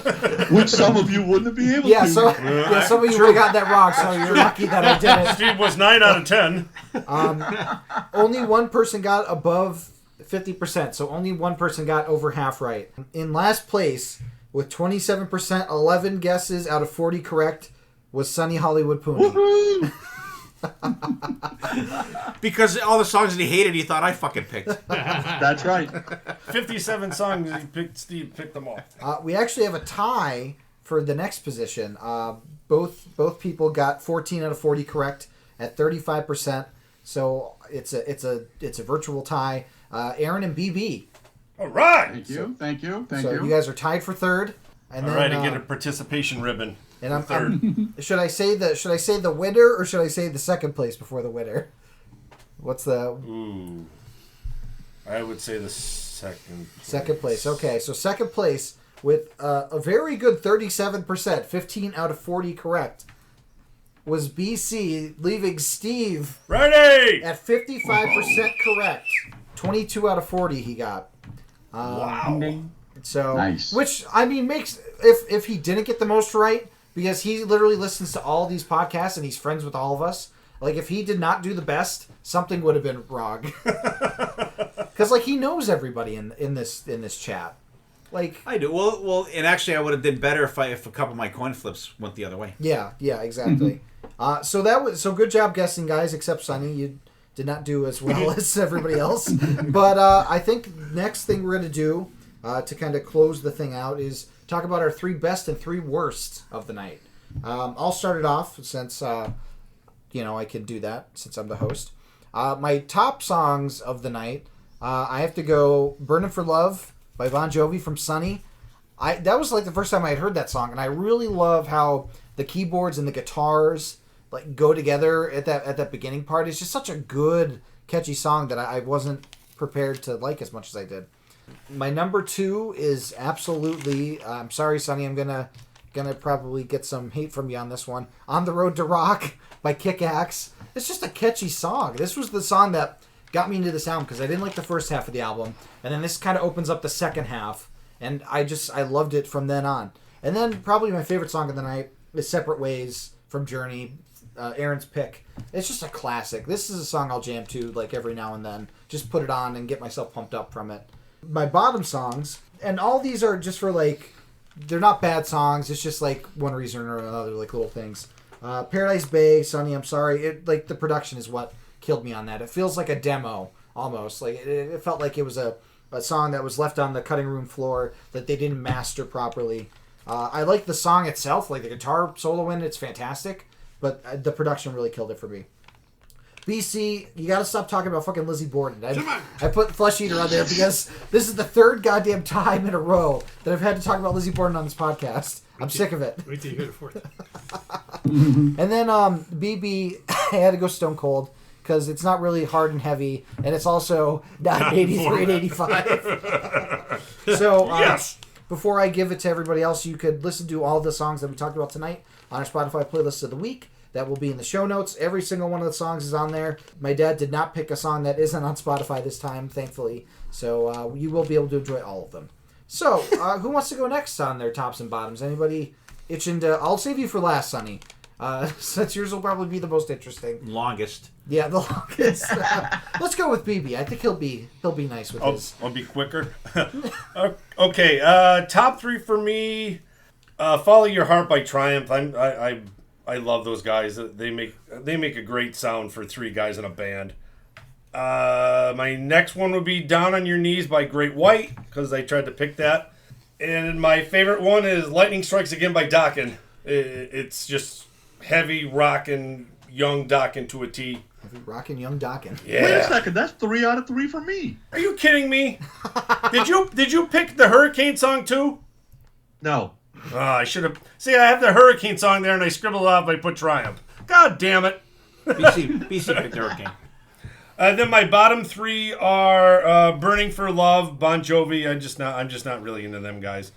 Which some of you wouldn't be able to. Some of you would have got that wrong, so you're lucky that I did it. Steve was 9 out of 10. Only one person got above 50%, so only one person got over half right. In last place, with 27%, 11 guesses out of 40 correct, was Sonny Hollywood Pooni. Woohoo! Because all the songs that he hated, he thought I fucking picked. That's right. 57 songs, Steve picked them all. We actually have a tie for the next position. Both people got 14 out of 40 correct at 35%. So it's a virtual tie. Aaron and BB. All right. Thank you. Thank you. So you guys are tied for third. And All then, right, I get a participation ribbon. And I'm third. Should I say the winner or should I say the second place before the winner? What's the? Ooh, I would say the second. Second place. Okay, so second place with a very good 37%, 15 out of 40 correct, was BC, leaving Steve ready at 55% correct. 22 out of 40 he got. Wow. So, nice. Which I mean makes if he didn't get the most right, because he literally listens to all these podcasts and he's friends with all of us. Like, if he did not do the best, something would have been wrong. Because like he knows everybody in this chat. Like I do. Well, and actually, I would have did better if a couple of my coin flips went the other way. Yeah, exactly. So good job guessing, guys. Except Sonny, you did not do as well as everybody else. But I think next thing we're gonna do to kind of close the thing out is talk about our 3 best and 3 worst of the night. I'll start it off since I can do that since I'm the host. My top songs of the night, I have to go "Burnin' for Love" by Bon Jovi from Sonny. That was like the first time I had heard that song, and I really love how the keyboards and the guitars like go together at that beginning part. It's just such a good, catchy song that I wasn't prepared to like as much as I did. My number 2 is absolutely. I'm sorry, Sonny. I'm gonna probably get some hate from you on this one. "On the Road to Rock" by Kick Axe. It's just a catchy song. This was the song that got me into this album because I didn't like the first half of the album, and then this kind of opens up the second half, and I loved it from then on. And then probably my favorite song of the night is "Separate Ways" from Journey, Aaron's pick. It's just a classic. This is a song I'll jam to like every now and then. Just put it on and get myself pumped up from it. My bottom songs, and all these are just for like, they're not bad songs. It's just like one reason or another, like little things. Paradise Bay, Sonny, I'm sorry. It like the production is what killed me on that. It feels like a demo almost. Like it felt like it was a song that was left on the cutting room floor that they didn't master properly. I like the song itself, like the guitar solo in it's fantastic, but the production really killed it for me. BC, you gotta stop talking about fucking Lizzie Borden. I put Flesh Eater on there because this is the 3rd goddamn time in a row that I've had to talk about Lizzie Borden on this podcast. I'm sick of it. Wait till you hear the 4th. And then BB, I had to go Stone Cold because it's not really hard and heavy, and it's also not 83 and 85. So Yes. Before I give it to everybody else, you could listen to all the songs that we talked about tonight on our Spotify playlist of the week. that will be in the show notes. Every single one of the songs is on there. My dad did not pick a song that isn't on Spotify this time, thankfully. So you will be able to enjoy all of them. So, who wants to go next on their tops and bottoms? Anybody itching to... I'll save you for last, Sonny. Since yours will probably be the most interesting. Longest. Yeah, the longest. Let's go with BB. I think he'll be nice with his. I'll be quicker. Okay, top 3 for me. Follow Your Heart by Triumph. I love those guys. They make a great sound for 3 guys in a band. My next one would be Down on Your Knees by Great White, because I tried to pick that. And my favorite one is Lightning Strikes Again by Dokken. It's just heavy rockin' young Dokken to a T. Heavy rockin' young Dokken. Yeah. Wait a second, that's 3 out of 3 for me. Are you kidding me? Did you pick the Hurricane song too? No. Oh, I should have. See, I have the Hurricane song there, and I scribbled it out. I put Triumph. God damn it! BC picked Hurricane. Then my bottom 3 are Burning for Love, Bon Jovi. I'm just not really into them guys.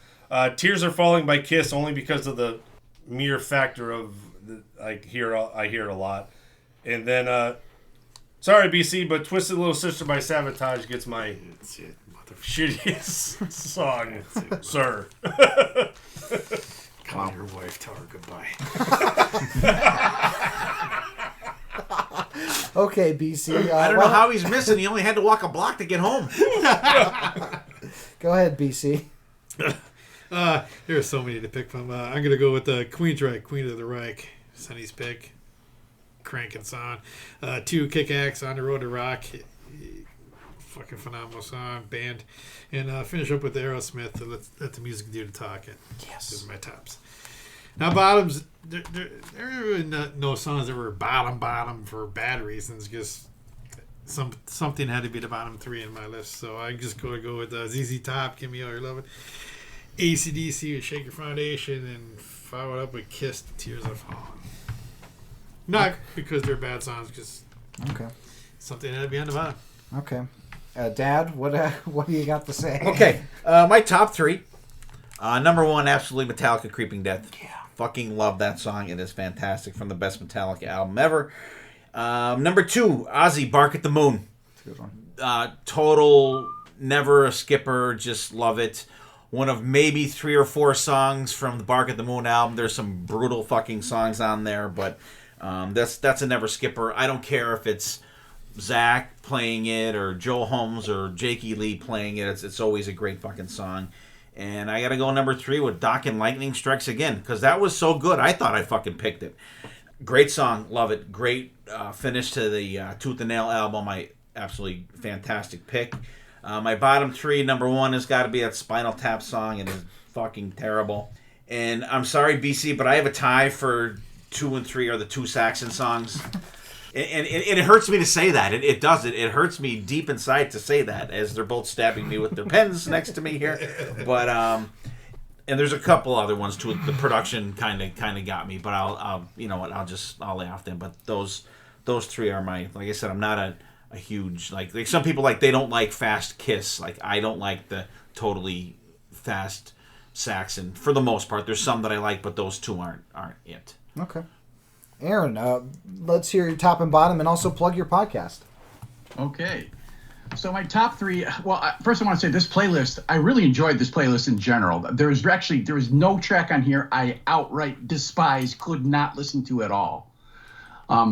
Tears Are Falling by Kiss, only because of the mere factor of I hear it a lot. And then sorry BC, but Twisted Little Sister by Sabotage gets my shittiest song, sir. Call your wife, tell her goodbye. Okay, BC. I don't know how he's missing. He only had to walk a block to get home. Go ahead, BC. There's so many to pick from. I'm going to go with Queen's Reich, Queen of the Reich. Sonny's pick. Cranking song. 2, Kick-Axe, On the Road to Rock. Fucking phenomenal song, band. And finish up with Aerosmith, Let the Music Do the Talking. Yes. Those are my tops. Now, bottoms, there are really no songs that were bottom for bad reasons. Just something had to be the bottom 3 in my list. So I'm just going to go with ZZ Top, Give Me All Your Lovin'. AC/DC with Shake Your Foundation, and follow it up with Kiss, Tears Are Falling. Not because they're bad songs, just something had to be on the bottom. Okay. Dad, what do you got to say? Okay, my top 3. Number 1, absolutely Metallica, Creeping Death. Yeah. Fucking love that song. It is fantastic, from the best Metallica album ever. Number 2, Ozzy, Bark at the Moon. That's a good one. Total, never a skipper, just love it. One of maybe 3 or 4 songs from the Bark at the Moon album. There's some brutal fucking songs on there, but that's a never skipper. I don't care if it's Zach playing it or Joe Holmes or Jakey Lee playing it. It's always a great fucking song. And I gotta go number 3 with Dokken, Lightning Strikes Again, because that was so good. I thought I fucking picked it. Great song, love it. Great finish to the Tooth and Nail album. Absolutely fantastic pick. My bottom 3, number 1 has got to be that Spinal Tap song. It is fucking terrible. And I'm sorry, BC, but I have a tie for 2 and 3 are the 2 Saxon songs. And it hurts me to say that. It does. It hurts me deep inside to say that, as they're both stabbing me with their pens next to me here. But and there's a couple other ones too. The production kind of got me. But I'll you know what? I'll lay off them. But those 3 are my, like I said, I'm not a huge like some people like they don't like fast Kiss. Like I don't like the totally fast Saxon for the most part. There's some that I like, but those 2 aren't it. Okay. Aaron, let's hear your top and bottom, and also plug your podcast. Okay. So my top 3, well, first I want to say this playlist, I really enjoyed this playlist in general. There was no track on here I outright despise, could not listen to at all.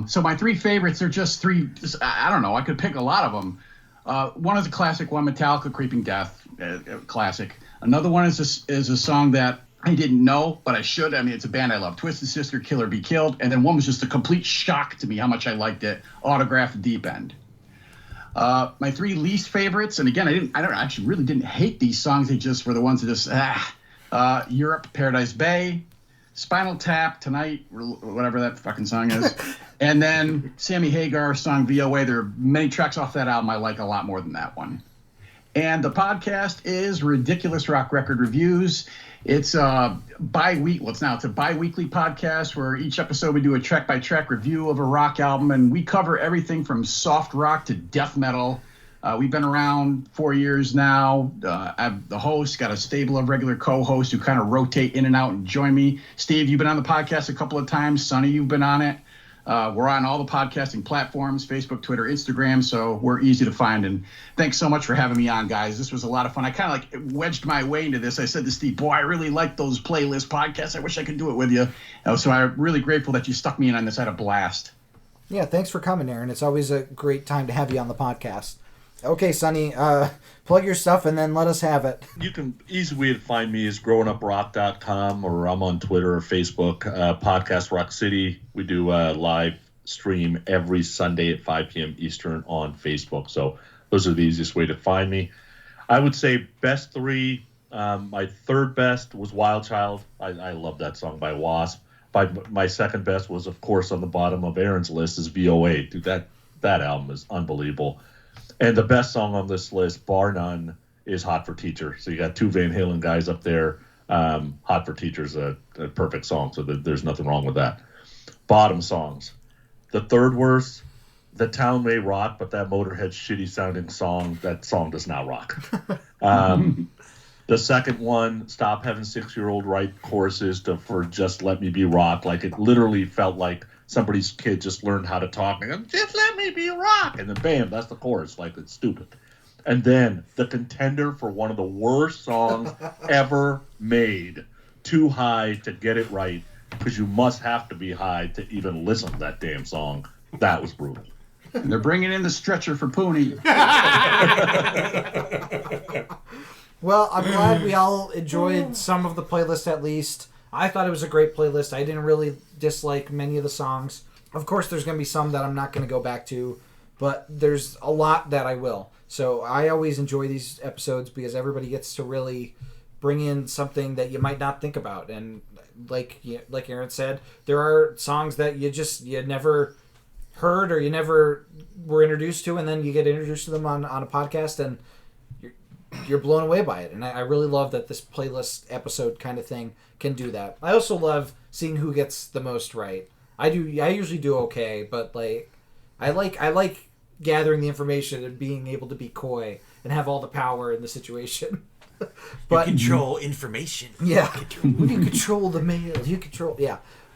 So my 3 favorites are just 3, I don't know, I could pick a lot of them. One is a classic one, Metallica, Creeping Death, classic. Another one is a song that I didn't know, but I should. I mean, it's a band I love. Twisted Sister, Kill or Be Killed. And then one was just a complete shock to me how much I liked it. Autograph, Deep End. My 3 least favorites, and again, I actually really didn't hate these songs. They just were the ones that just, Europe, Paradise Bay, Spinal Tap, Tonight, or whatever that fucking song is. And then Sammy Hagar's song VOA. There are many tracks off that album I like a lot more than that one. And the podcast is Ridiculous Rock Record Reviews. It's a bi-weekly podcast where each episode we do a track-by-track review of a rock album, and we cover everything from soft rock to death metal. We've been around 4 years now. I'm the host, got a stable of regular co-hosts who kind of rotate in and out and join me. Steve, you've been on the podcast a couple of times. Sonny, you've been on it. We're on all the podcasting platforms, Facebook, Twitter, Instagram, so we're easy to find. And thanks so much for having me on, guys. This was a lot of fun. I kind of like wedged my way into this. I said to Steve, boy, I really like those playlist podcasts. I wish I could do it with you. So I'm really grateful that you stuck me in on this. I had a blast. Yeah, thanks for coming, Aaron. It's always a great time to have you on the podcast. Okay, Sonny, plug your stuff and then let us have it. You can easy way to find me is growinguprock.com, or I'm on Twitter or Facebook. Podcast Rock City. We do a live stream every Sunday at 5 p.m. Eastern on Facebook. So those are the easiest way to find me. I would say best three. My third best was Wild Child. I love that song by Wasp. My second best was, of course, on the bottom of Aaron's list is VOA. Dude, that album is unbelievable. And the best song on this list, bar none, is Hot for Teacher. So you got two Van Halen guys up there. Hot for Teacher is a perfect song, so there's nothing wrong with that. Bottom songs. The third worst, The Town May Rock, but that Motorhead shitty sounding song, that song does not rock. The second one, Stop Having 6-Year-Old Write choruses for Just Let Me Be Rock. Like, it literally felt like somebody's kid just learned how to talk and go, just let me be rock. And then bam, that's the chorus. Like, it's stupid. And then the contender for one of the worst songs ever made, Too High to Get It Right, because you must have to be high to even listen to that damn song. That was brutal. And they're bringing in the stretcher for Pooni. Well, I'm glad we all enjoyed some of the playlist at least. I thought it was a great playlist. I didn't really dislike many of the songs. Of course, there's going to be some that I'm not going to go back to, but there's a lot that I will. So I always enjoy these episodes because everybody gets to really bring in something that you might not think about. And like Aaron said, there are songs that you never heard or you never were introduced to, and then you get introduced to them on a podcast, and you're blown away by it. And I really love that this playlist episode kind of thing can do that. I also love seeing who gets the most right. I usually do okay, but I like gathering the information and being able to be coy and have all the power in the situation. But you control information. Yeah. You control the mail. You control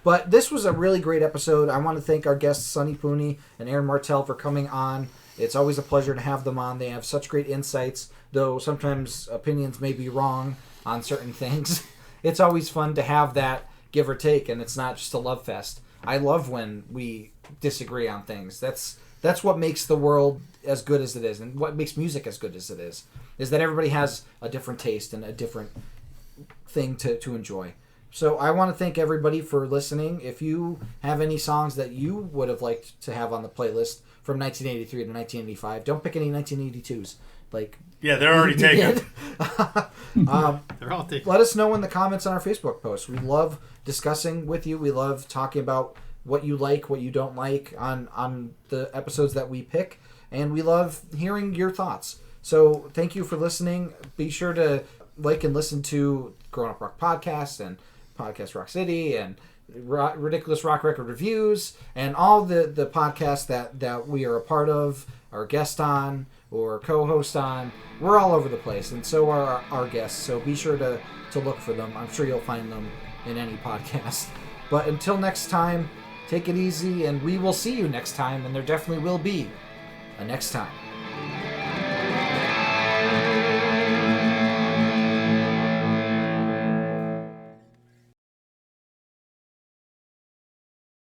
But this was a really great episode. I want to thank our guests Sonny Pooni and Aaron Martel for coming on. It's always a pleasure to have them on. They have such great insights, though sometimes opinions may be wrong on certain things. It's always fun to have that give or take, and it's not just a love fest. I love when we disagree on things. That's what makes the world as good as it is, and what makes music as good as it is that everybody has a different taste and a different thing to enjoy. So I want to thank everybody for listening. If you have any songs that you would have liked to have on the playlist from 1983 to 1985, don't pick any 1982s. Yeah, they're already taken. They're all taken. Let us know in the comments on our Facebook post. We love discussing with you. We love talking about what you like, what you don't like on the episodes that we pick. And we love hearing your thoughts. So thank you for listening. Be sure to like and listen to Growing Up Rock Podcast and Podcast Rock City and Ridiculous Rock Record Reviews and all the podcasts that we are a part of, or guest on, or co-host on. We're all over the place, and so are our guests. So be sure to look for them. I'm sure you'll find them in any podcast. But until next time, take it easy, and we will see you next time, and there definitely will be a next time.